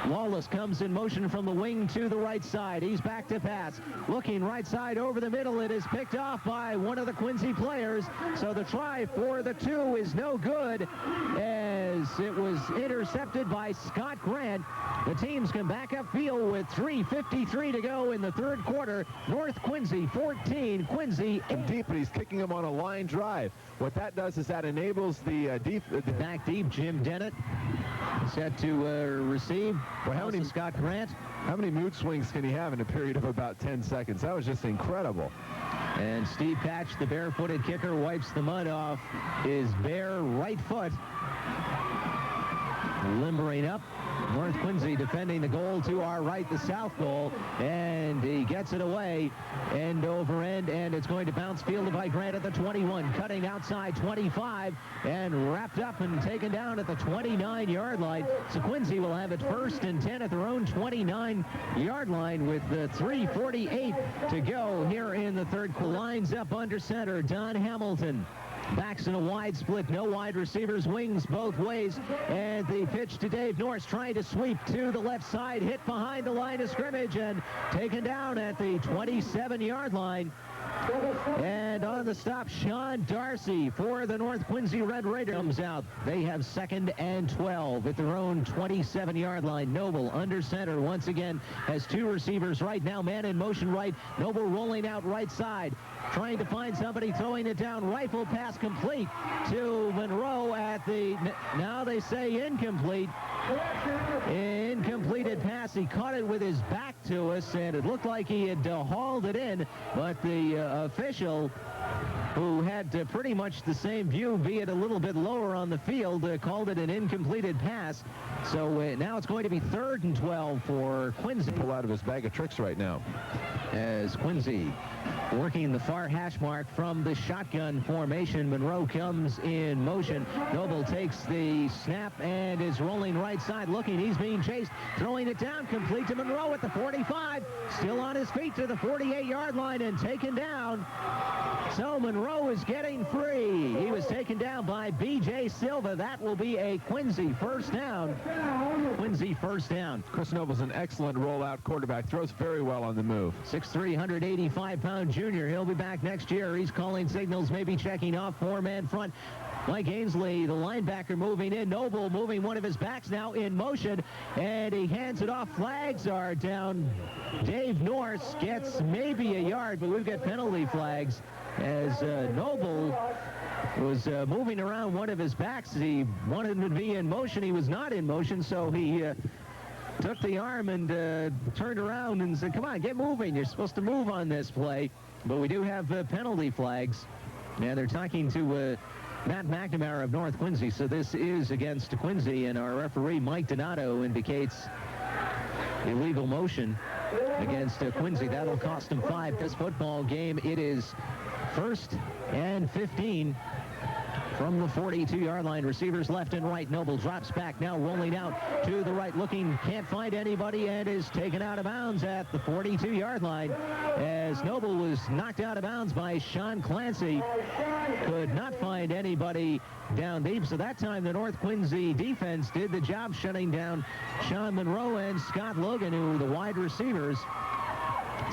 Lawless comes in motion from the wing to the right side. He's back to pass. Looking right side over the middle. It is picked off by one of the Quincy players. So the try for the 2 is no good as it was intercepted by Scott Grant. The teams come back upfield with 3:53 to go in the third quarter. North Quincy 14, Quincy 8. Deep, but he's kicking him on a line drive. What that does is that enables the back deep. Jim Dennett set to receive. Well, how many Scott Grant? How many mood swings can he have in a period of about 10 seconds? That was just incredible. And Steve Patch, the barefooted kicker, wipes the mud off his bare right foot. Limbering up. North Quincy defending the goal to our right, the south goal, and he gets it away end over end, and it's going to bounce fielded by Grant at the 21, cutting outside 25, and wrapped up and taken down at the 29-yard line. So Quincy will have it 1st and 10 at their own 29-yard line with 3:48 to go here in the third. Lines up under center, Don Hamilton. Backs in a wide split, no wide receivers, wings both ways, and the pitch to Dave Norris trying to sweep to the left side, hit behind the line of scrimmage and taken down at the 27-yard line. And on the stop, Sean Darcy for the North Quincy Red Raiders comes out. They have 2nd and 12 at their own 27-yard line. Noble under center once again has 2 receivers right now. Man in motion right. Noble rolling out right side. Trying to find somebody, throwing it down. Rifle pass complete to Monroe at the, now they say incomplete. Incompleted pass. He caught it with his back to us, and it looked like he had hauled it in, but the official, who had pretty much the same view, be it a little bit lower on the field, called it an incompleted pass. So now it's going to be 3rd and 12 for Quincy. Pull out of his bag of tricks right now. As Quincy working the far hash mark from the shotgun formation. Monroe comes in motion. Noble takes the snap and is rolling right side, looking. He's being chased, throwing it down, complete to Monroe at the 45. Still on his feet to the 48-yard line and taken down. So Monroe is getting free. He was taken down by B.J. Silva. That will be a Quincy first down. Quincy first down. Chris Noble's an excellent rollout quarterback. Throws very well on the move. 6'3", 185-pound junior. He'll be back next year. He's calling signals, maybe checking off, 4-man front. Mike Ainsley, the linebacker, moving in. Noble moving one of his backs now in motion, and he hands it off. Flags are down. Dave Norris gets maybe a yard, but we've got penalty flags as Noble was moving around one of his backs. He wanted him to be in motion. He was not in motion, so he took the arm and turned around and said, come on, get moving. You're supposed to move on this play. But we do have penalty flags. And they're talking to Matt McNamara of North Quincy. So this is against Quincy, and our referee, Mike Donato, indicates illegal motion against Quincy. That'll cost him 5. This football game, it is 1st and 15 from the 42-yard line. Receivers left and right. Noble drops back, now rolling out to the right, looking, can't find anybody, and is taken out of bounds at the 42-yard line as Noble was knocked out of bounds by Sean Clancy. Could not find anybody down deep, so that time the North Quincy defense did the job shutting down Sean Monroe and Scott Logan, who were the wide receivers.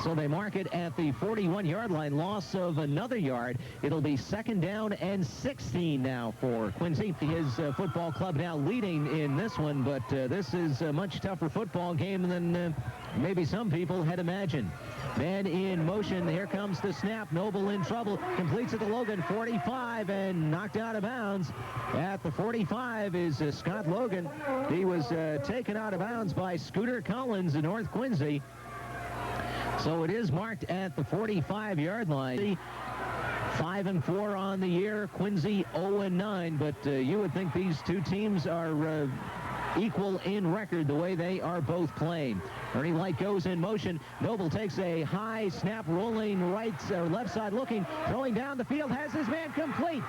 So they mark it at the 41-yard line, loss of another yard. It'll be 2nd down and 16 now for Quincy. His football club now leading in this one, but this is a much tougher football game than maybe some people had imagined. Man in motion. Here comes the snap. Noble in trouble. Completes it to Logan, 45, and knocked out of bounds. At the 45 is Scott Logan. He was taken out of bounds by Scooter Collins in North Quincy. So it is marked at the 45-yard line. 5-4 on the year. Quincy 0-9, but you would think these two teams are equal in record the way they are both playing. Ernie Light goes in motion. Noble takes a high snap, rolling right or left side, looking, throwing down the field, has his man complete.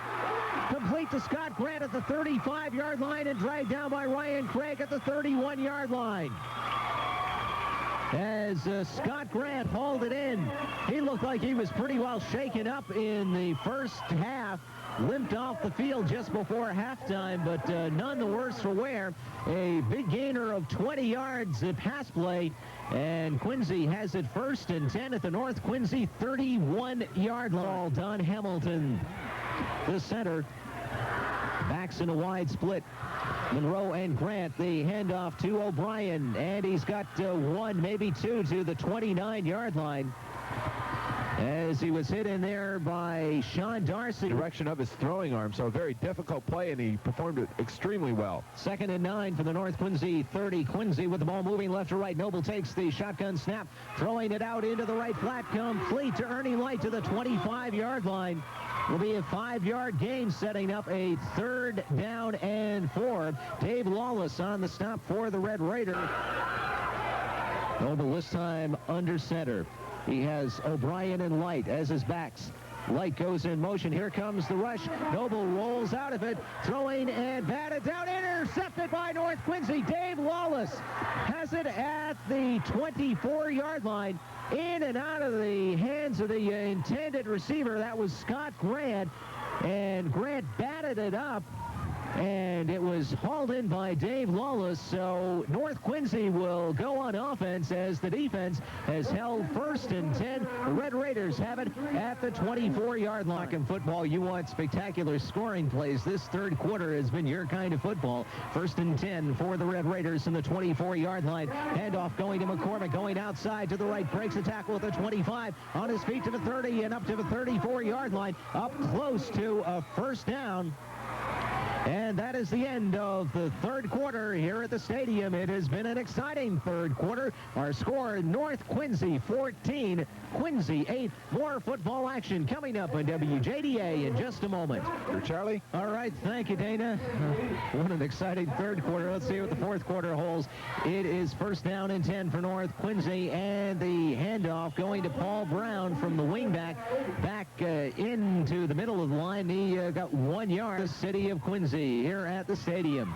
Complete to Scott Grant at the 35-yard line and dragged down by Ryan Craig at the 31-yard line. As Scott Grant hauled it in. He looked like he was pretty well shaken up in the first half limped off the field just before halftime, but none the worse for wear. A big gainer of 20 yards at pass play, and Quincy has it 1st and 10 at the North Quincy 31-yard line. Don Hamilton, the center, backs in a wide split. Monroe and Grant, the handoff to O'Brien, and he's got 1, maybe 2 to the 29-yard line, as he was hit in there by Sean Darcy. Direction of his throwing arm, so a very difficult play, and he performed it extremely well. 2nd and 9 for the North Quincy 30. Quincy with the ball moving left to right. Noble takes the shotgun snap, throwing it out into the right flat, complete to Ernie Light to the 25-yard line. Will be a 5-yard gain, setting up a 3rd down and 4. Dave Lawless on the stop for the Red Raider. Noble this time under center. He has O'Brien and Light as his backs. Light goes in motion. Here comes the rush. Noble rolls out of it, throwing and batted down, intercepted by North Quincy. Dave Lawless has it at the 24-yard line, in and out of the hands of the intended receiver. That was Scott Grant, and Grant batted it up, and it was hauled in by Dave Lawless. So North Quincy will go on offense as the defense has held 1st and 10. The Red Raiders have it at the 24-yard line. In football, you want spectacular scoring plays. This 3rd quarter has been your kind of football. 1st and 10 for the Red Raiders in the 24-yard line. Handoff going to McCormick, going outside to the right, breaks the tackle at the 25, on his feet to the 30 and up to the 34-yard line, up close to a 1st down. And that is the end of the 3rd quarter here at the stadium. It has been an exciting 3rd quarter. Our score, North Quincy 14, Quincy 8. More football action coming up on WJDA in just a moment. Charlie? All right, thank you, Dana. What an exciting 3rd quarter. Let's see what the 4th quarter holds. It is 1st down and 10 for North Quincy, and the handoff going to Paul Brown from the wingback back into the middle of the line. He got 1 yard. The city of Quincy here at the stadium.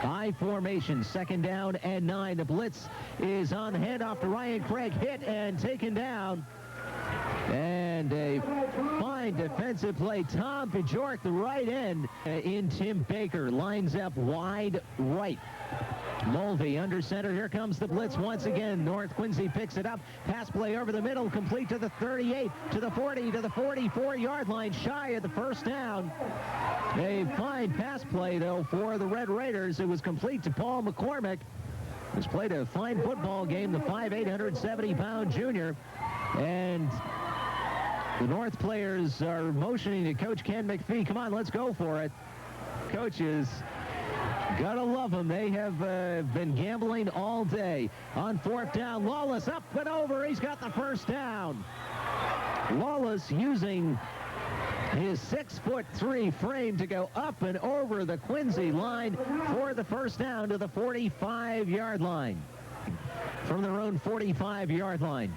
I formation, 2nd down and 9. The blitz is on the handoff to Ryan Craig, hit and taken down. And a fine defensive play. Tom Bjork, the right end, in Tim Baker, lines up wide right. Mulvey under center. Here comes the blitz once again. North Quincy picks it up. Pass play over the middle, complete to the 38, to the 40, to the 44-yard line, shy of the 1st down. A fine pass play, though, for the Red Raiders. It was complete to Paul McCormick, who's played a fine football game, the 5'8", 170-pound junior. And the North players are motioning to Coach Ken McPhee. Come on, let's go for it. Coaches, gotta love them. They have been gambling all day. On 4th down, Lawless up and over. He's got the 1st down. Lawless using his 6'3" frame to go up and over the Quincy line for the 1st down to the 45-yard line. From their own 45-yard line.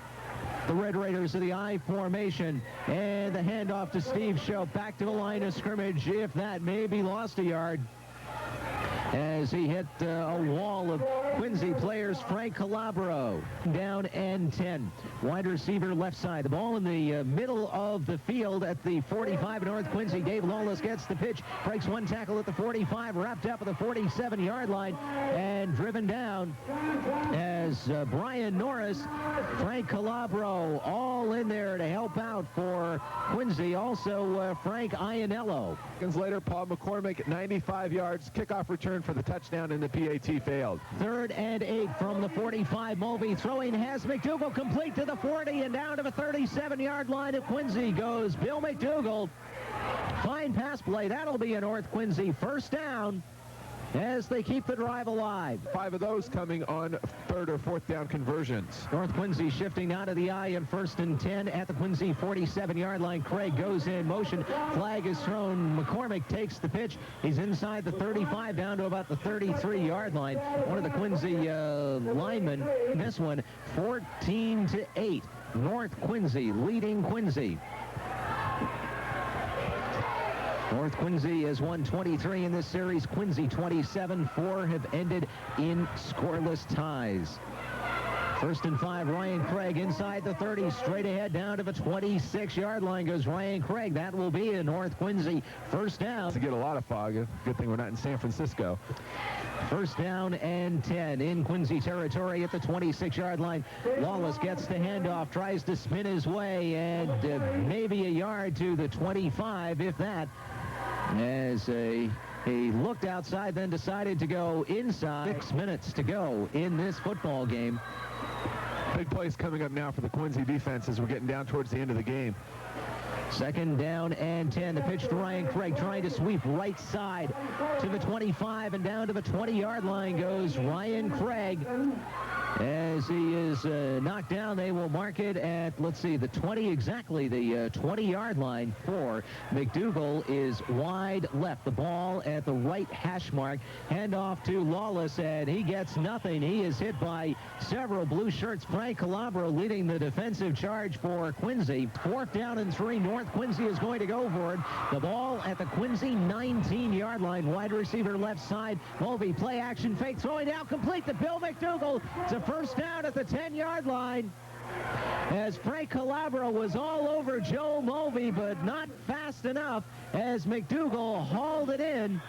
The Red Raiders of the I formation, and the handoff to Steve Shope back to the line of scrimmage, if that maybe lost a yard, as he hit a wall of Quincy players. Frank Calabro down and 10. Wide receiver left side. The ball in the middle of the field at the 45 North Quincy. Dave Lawless gets the pitch, breaks one tackle at the 45, wrapped up at the 47-yard line, and driven down as Brian Norris, Frank Calabro, all in there to help out for Quincy. Also Frank Ianello. Seconds later, Paul McCormick, 95 yards, kickoff return for the touchdown, and the PAT failed. 3rd and 8 from the 45. Mulvey throwing, has McDougal complete to the 40 and down to the 37-yard line of Quincy goes Bill McDougal. Fine pass play. That'll be a North Quincy 1st down as they keep the drive alive. 5 of those coming on 3rd or 4th down conversions. North Quincy shifting out of the I in 1st and 10 at the Quincy 47-yard line. Craig goes in motion. Flag is thrown. McCormick takes the pitch. He's inside the 35 down to about the 33-yard line. One of the Quincy linemen, this one, 14-8. North Quincy leading Quincy. North Quincy has won 23 in this series. Quincy 27. 4 have ended in scoreless ties. First and 5, Ryan Craig inside the 30, straight ahead down to the 26-yard line goes Ryan Craig. That will be a North Quincy first down. To get a lot of fog. Good thing we're not in San Francisco. First down and 10 in Quincy territory at the 26-yard line. Lawless gets the handoff, tries to spin his way, and maybe a yard to the 25, if that, as he looked outside, then decided to go inside. 6 minutes to go in this football game. Big plays coming up now for the Quincy defense as we're getting down towards the end of the game. Second down and 10. The pitch to Ryan Craig, trying to sweep right side to the 25, and down to the 20-yard line goes Ryan Craig. As he is knocked down, they will mark it at, let's see, the 20, exactly the 20-yard line for McDougal is wide left. The ball at the right hash mark. Handoff to Lawless, and he gets nothing. He is hit by several blue shirts. Frank Calabro leading the defensive charge for Quincy. Fourth down and 3. North Quincy is going to go for it. The ball at the Quincy 19-yard line. Wide receiver left side. Mulvey play action fake. Throwing down complete to Bill McDougal. It's a first down at the 10-yard line, as Frank Calabro was all over Joe Mulvey, but not fast enough as McDougal hauled it in.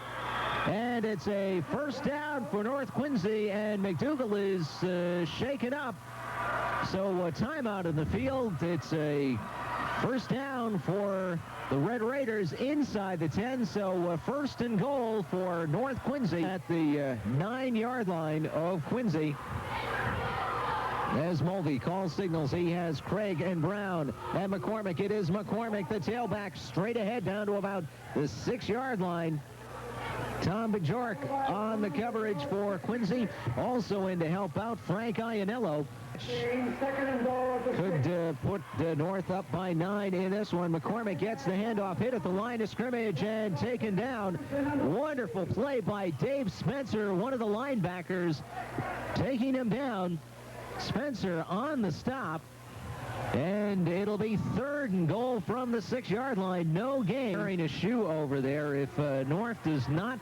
And it's a first down for North Quincy, and McDougal is shaken up. So a timeout in the field. It's a first down for the Red Raiders inside the 10. So first and goal for North Quincy at the 9-yard line of Quincy. As Mulvey calls signals, he has Craig and Brown and McCormick. It is McCormick, the tailback, straight ahead down to about the 6-yard line. Tom Bajork on the coverage for Quincy. Also in to help out, Frank Iannello. Could put North up by 9 in this one. McCormick gets the handoff, hit at the line of scrimmage, and taken down. Wonderful play by Dave Spencer, one of the linebackers, taking him down. Spencer on the stop, and it'll be third and goal from the 6-yard line. No gain. Wearing a shoe over there. If North does not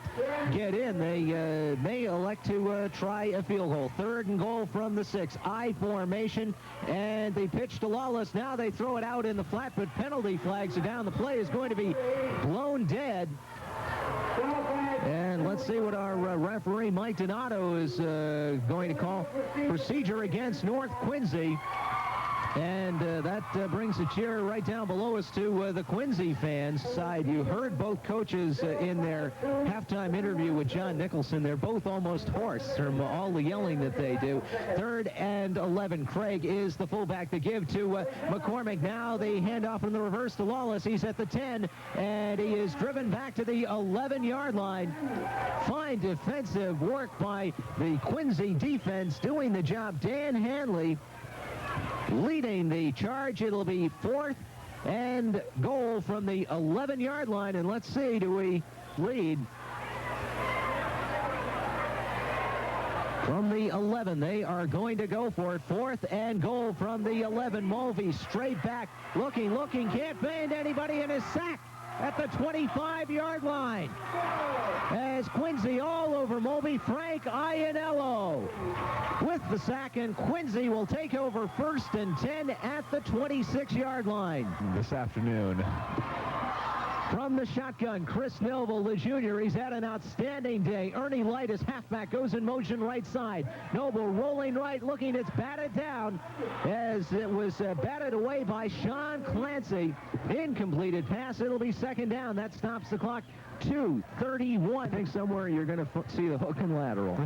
get in, they may elect to try a field goal. Third and goal from the 6. I formation, and they pitch to Lawless. Now they throw it out in the flat, but penalty flags are down. The play is going to be blown dead. And let's see what our referee, Mike Donato, is going to call. Procedure against North Quincy. And that brings a cheer right down below us to the Quincy fans side. You heard both coaches in their halftime interview with John Nicholson. They're both almost hoarse from all the yelling that they do. Third and 11. Craig is the fullback to give to McCormick. Now the handoff in the reverse to Lawless. He's at the 10, and he is driven back to the 11-yard line. Fine defensive work by the Quincy defense, doing the job. Dan Hanley leading the charge. It'll be fourth and goal from the 11-yard line. And let's see, do we lead from the 11? They are going to go for it. Fourth and goal from the 11. Mulvey straight back, looking, can't find anybody, in his sack at the 25-yard line. As Quincy all over Mulvey, Frank Iannello with the sack, and Quincy will take over first and 10 at the 26-yard line. This afternoon. From the shotgun, Chris Noble, the junior. He's had an outstanding day. Ernie Light, his halfback, goes in motion right side. Noble rolling right, looking. It's batted down as it was batted away by Sean Clancy. Incompleted pass. It'll be second down. That stops the clock. 2:31. I think somewhere you're going to see the hook and lateral.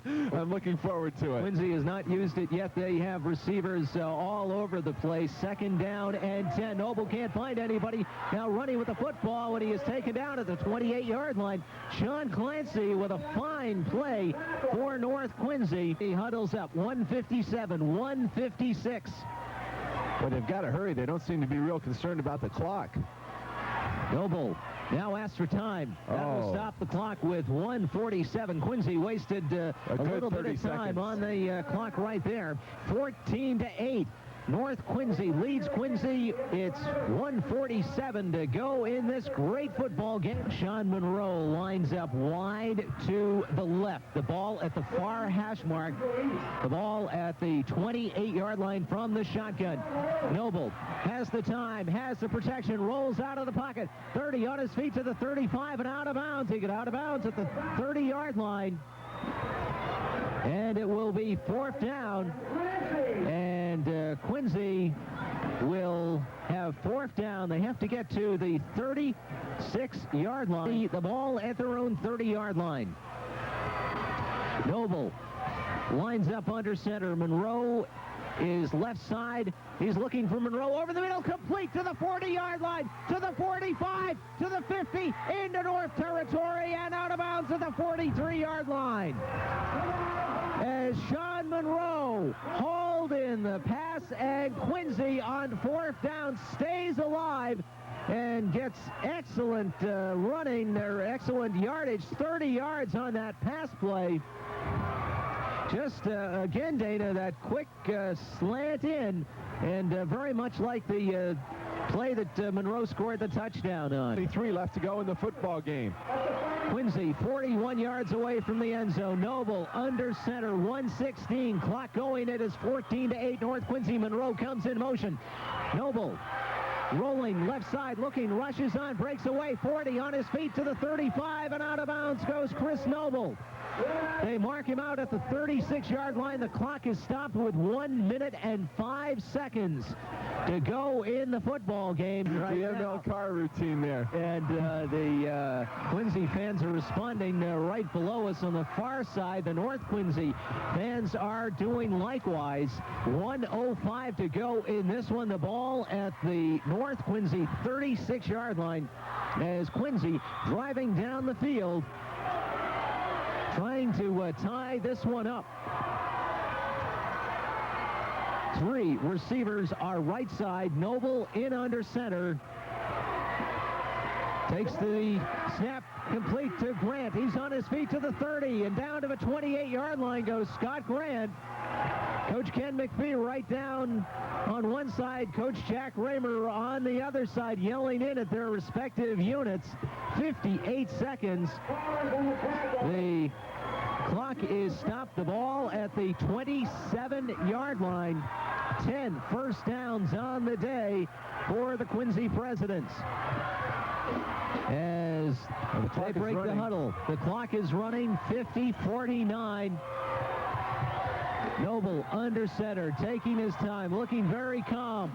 I'm looking forward to it. Quincy has not used it yet. They have receivers all over the place. Second down and 10. Noble can't find anybody. Now running with the football when he is taken down at the 28-yard line. Sean Clancy with a fine play for North Quincy. He huddles up. 157, 156. But they've got to hurry. They don't seem to be real concerned about the clock. Noble now asks for time. That will stop the clock with 1:47. Quincy wasted a little bit of time on the clock right there. 14-8. North Quincy leads Quincy. It's 1:47 to go in this great football game. Sean Monroe lines up wide to the left. The ball at the far hash mark. The ball at the 28-yard line from the shotgun. Noble has the time, has the protection, rolls out of the pocket. 30 on his feet to the 35 and out of bounds. He got out of bounds at the 30-yard line. And it will be 4th down. And Quincy will have 4th down. They have to get to the 36-yard line. The ball at their own 30-yard line. Noble lines up under center. Monroe is left side. He's looking for Monroe over the middle, complete to the 40-yard line, to the 45, to the 50, into North territory, and out of bounds at the 43-yard line. As Sean Monroe hauled in the pass, and Quincy on 4th down stays alive and gets excellent running, or excellent yardage, 30 yards on that pass play. Just, again, Dana, that quick slant in, and very much like the play that Monroe scored the touchdown on. 3 left to go in the football game. Quincy 41 yards away from the end zone. Noble under center, 1:16. Clock going. It is 14-8. North Quincy. Monroe comes in motion. Noble rolling left side, looking, rushes on, breaks away, 40 on his feet to the 35, and out of bounds goes Chris Noble. They mark him out at the 36-yard line. The clock is stopped with 1 minute and 5 seconds to go in the football game. The ML Carr routine there. And the Quincy fans are responding right below us on the far side. The North Quincy fans are doing likewise. 1:05 to go in this one. The ball at the North Quincy 36-yard line as Quincy driving down the field, trying to tie this one up. 3 receivers are right side. Noble in under center. Takes the snap, complete to Grant. He's on his feet to the 30, and down to the 28-yard line goes Scott Grant. Coach Ken McPhee right down on one side. Coach Jack Raymer on the other side, yelling in at their respective units. 58 seconds. The clock is stopped. The ball at the 27-yard line. 10 first downs on the day for the Quincy Presidents. As they break the huddle, the clock is running. 50-49. Noble under center, taking his time, looking very calm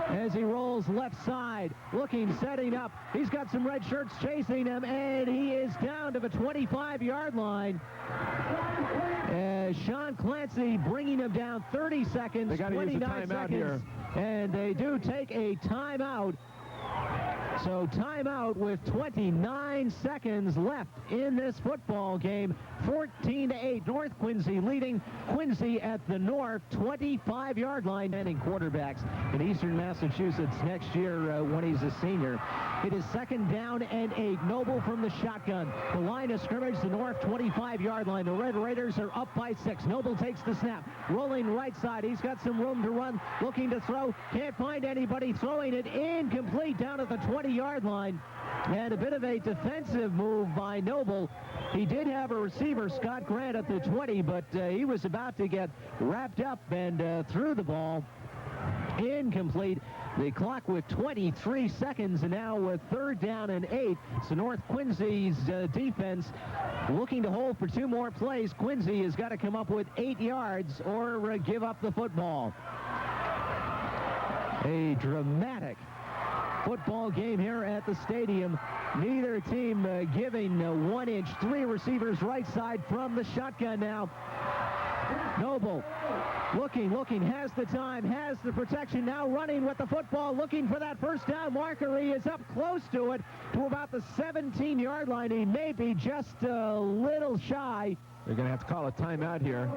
as he rolls left side, looking, setting up. He's got some red shirts chasing him, and he is down to the 25-yard line. Sean Clancy bringing him down. 30 seconds, they 29 seconds, here. And they do take a timeout. So timeout with 29 seconds left in this football game. 14-8. North Quincy leading Quincy at the North 25-yard line. And quarterbacks in Eastern Massachusetts next year when he's a senior. It is 2nd down and 8. Noble from the shotgun. The line of scrimmage, the North 25-yard line. The Red Raiders are up by 6. Noble takes the snap. Rolling right side. He's got some room to run. Looking to throw. Can't find anybody. Throwing it incomplete down at the 20-yard line. And a bit of a defensive move by Noble. He did have a receiver, Scott Grant, at the 20, but he was about to get wrapped up and threw the ball. Incomplete. The clock with 23 seconds, and now with 3rd down and 8. So North Quincy's defense looking to hold for 2 more plays. Quincy has got to come up with 8 yards or give up the football. A dramatic football game here at the stadium. Neither team giving 1 inch. 3 receivers right side from the shotgun now. Noble looking, has the time, has the protection, now running with the football, looking for that first down marker. He is up close to it, to about the 17-yard line. He may be just a little shy. They're going to have to call a timeout here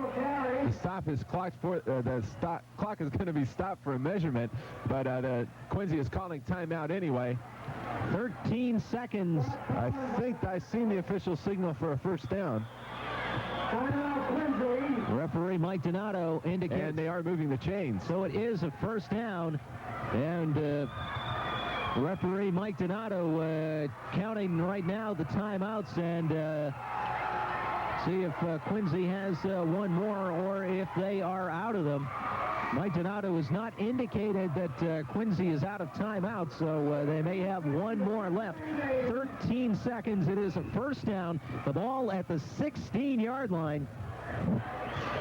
to stop his clock. Clock is going to be stopped for a measurement, but Quincy is calling timeout anyway. 13 seconds. I think I've seen the official signal for a first down. The Referee Mike Donato indicates. And they are moving the chains. So it is a first down. And referee Mike Donato counting right now the timeouts and see if Quincy has one more or if they are out of them. Mike Donato has not indicated that Quincy is out of timeout, so they may have one more left. 13 seconds. It is a first down. The ball at the 16-yard line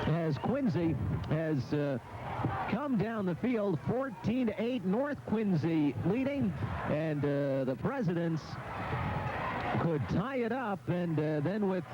as Quincy has come down the field. 14-8, North Quincy leading, and the Presidents could tie it up, and then with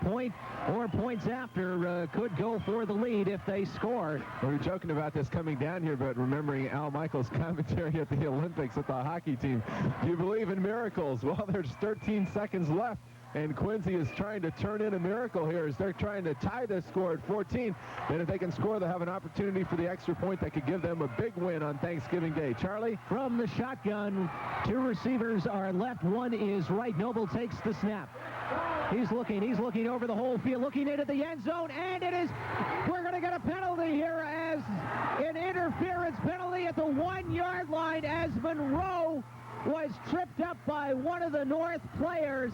point or points after could go for the lead if they score. We were joking about this coming down here, but remembering Al Michaels' commentary at the Olympics with the hockey team. Do you believe in miracles? Well, there's 13 seconds left, and Quincy is trying to turn in a miracle here as they're trying to tie this score at 14. Then if they can score, they'll have an opportunity for the extra point that could give them a big win on Thanksgiving Day. Charlie? From the shotgun, two receivers are left. One is right. Noble takes the snap. He's looking over the whole field, looking into the end zone, and we're going to get a penalty here as an interference penalty at the 1-yard line as Monroe was tripped up by one of the North players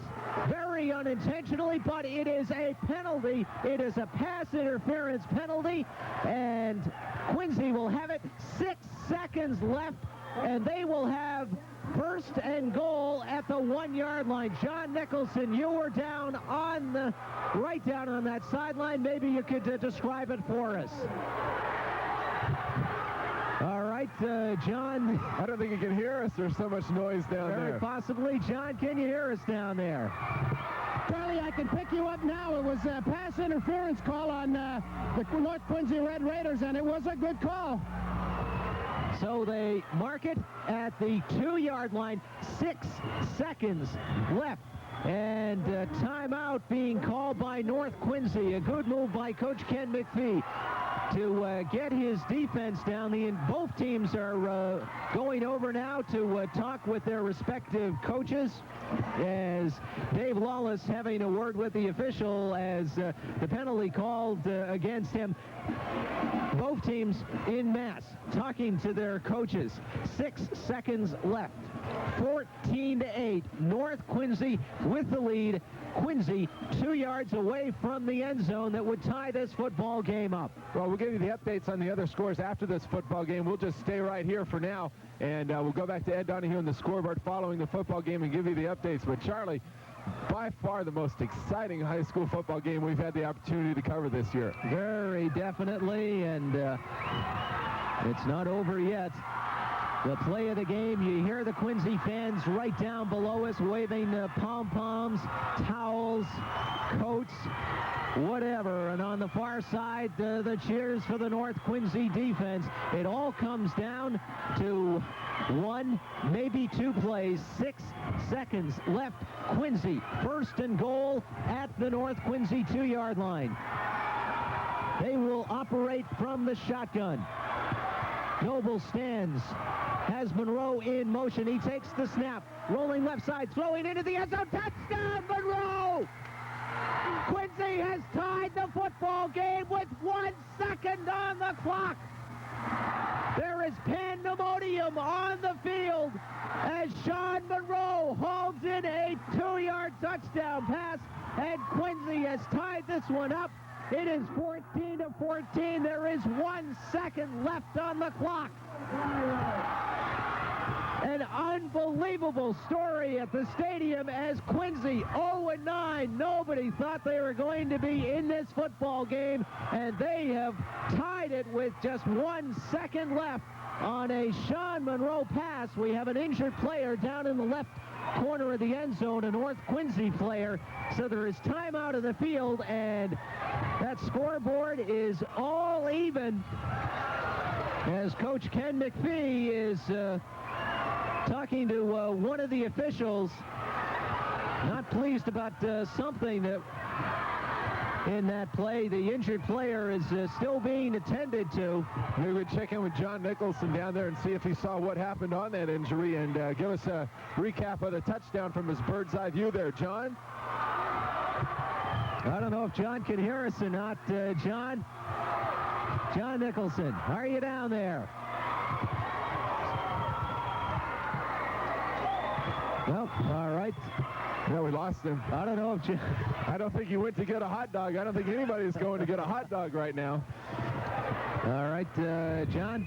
very unintentionally, but it is a penalty. It is a pass interference penalty, and Quincy will have it. 6 seconds left, and they will have first and goal at the 1-yard line. John Nicholson, you were down on that sideline. Maybe you could describe it for us. All right, John. I don't think you can hear us. There's so much noise down there. Very possibly. John, can you hear us down there? Charlie, I can pick you up now. It was a pass interference call on the North Quincy Red Raiders, and it was a good call. So they mark it at the 2-yard line. 6 seconds left. And timeout being called by North Quincy. A good move by Coach Ken McPhee to get his defense down. Both teams are going over now to talk with their respective coaches, as Dave Lawless having a word with the official as the penalty called against him. Both teams in mass talking to their coaches. 6 seconds left. 14-8. North Quincy with the lead. Quincy 2 yards away from the end zone that would tie this football game up. Well, we'll give you the updates on the other scores after this football game. We'll just stay right here for now, and we'll go back to Ed Donahue on the scoreboard following the football game and give you the updates. But Charlie, by far the most exciting high school football game we've had the opportunity to cover this year. Very definitely, and it's not over yet. The play of the game, you hear the Quincy fans right down below us waving pom-poms, towels, coats, whatever. And on the far side, the cheers for the North Quincy defense. It all comes down to one, maybe two plays. 6 seconds left. Quincy, first and goal at the North Quincy 2-yard line. They will operate from the shotgun. Noble stands, has Monroe in motion. He takes the snap, rolling left side, throwing into the end zone. Touchdown, Monroe! Quincy has tied the football game with 1 second on the clock. There is pandemonium on the field as Sean Monroe hauls in a 2-yard touchdown pass, and Quincy has tied this one up. It is 14-14. There is 1 second left on the clock. An unbelievable story at the stadium as Quincy 0-9. Nobody thought they were going to be in this football game, and they have tied it with just 1 second left on a Sean Monroe pass. We have an injured player down in the left corner of the end zone, a North Quincy player. So there is time out of the field, and that scoreboard is all even as Coach Ken McPhee is talking to one of the officials. Not pleased about something that in that play. The injured player is still being attended to. We would check in with John Nicholson down there and see if he saw what happened on that injury and give us a recap of the touchdown from his bird's eye view there. John? I don't know if John can hear us or not. John Nicholson, are you down there? Well, all right. Yeah, we lost him. I don't know if I don't think he went to get a hot dog. I don't think anybody's going to get a hot dog right now. All right, John.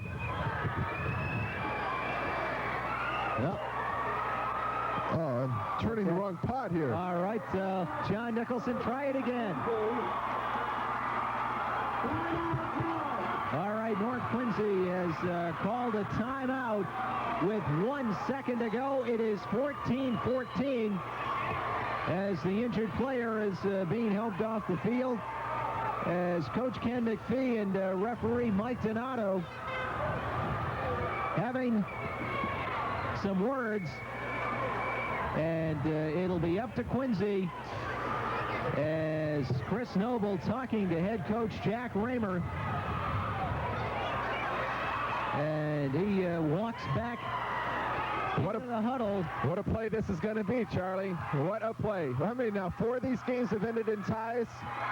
Well, oh, I'm turning the wrong pot here. All right, John Nicholson, try it again. All right, North Quincy has called a timeout with 1 second to go. It is 14-14 as the injured player is being helped off the field, as Coach Ken McPhee and referee Mike Donato having some words, and it'll be up to Quincy as Chris Noble talking to head coach Jack Raymer, and he walks back into the huddle. What a play this is going to be, Charlie. What a play. How many now? 4 of these games have ended in ties?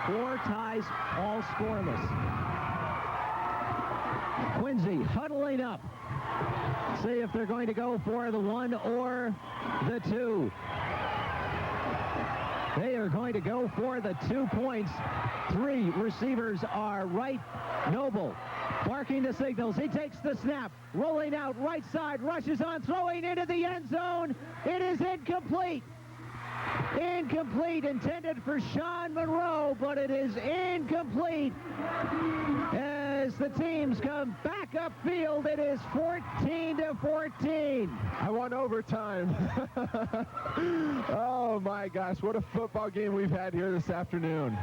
4 ties, all scoreless. Quincy huddling up. See if they're going to go for the 1 or the 2. They are going to go for the 2 points. 3 receivers are right. Noble barking the signals. He takes the snap. Rolling out right side. Rushes on. Throwing into the end zone. It is incomplete. Incomplete, intended for Sean Monroe, but it is incomplete. As the teams come back upfield, it is 14-14. I want overtime. Oh my gosh, what a football game we've had here this afternoon.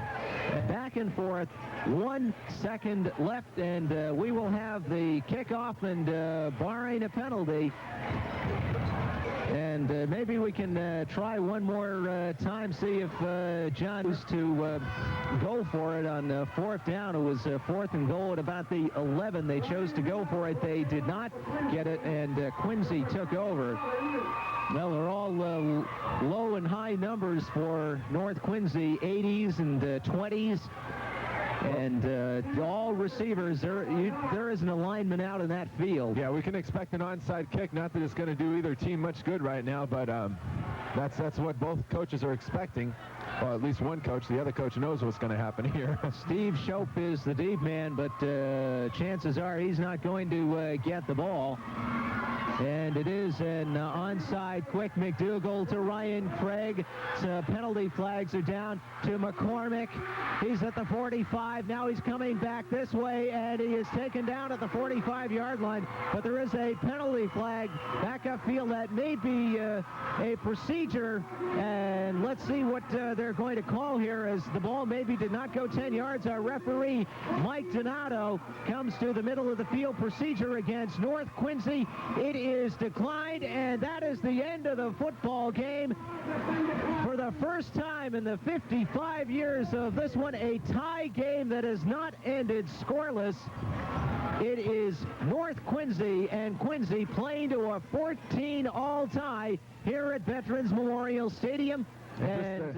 Back and forth, 1 second left, and we will have the kickoff, and barring a penalty, and maybe we can try one more time, see if John was to go for it on 4th down. It was 4th and goal at about the 11. They chose to go for it. They did not get it, and Quincy took over. Well, they're all low and high numbers for North Quincy, 80s and 20s. And all receivers, there is an alignment out in that field. Yeah, we can expect an onside kick. Not that it's going to do either team much good right now, but that's what both coaches are expecting. Well, at least one coach. The other coach knows what's going to happen here. Steve Shope is the deep man, but chances are he's not going to get the ball. And it is an onside quick. McDougal to Ryan Craig. Penalty flags are down to McCormick. He's at the 45. Now he's coming back this way, and he is taken down at the 45-yard line. But there is a penalty flag back upfield. That may be a procedure. And let's see what they're going to call here, as the ball maybe did not go 10 yards. Our referee, Mike Donato, comes to the middle of the field. Procedure against North Quincy. It is declined, and that is the end of the football game. For the first time in the 55 years of this one, a tie game that has not ended scoreless. It is North Quincy and Quincy playing to a 14-all tie here at Veterans Memorial Stadium. And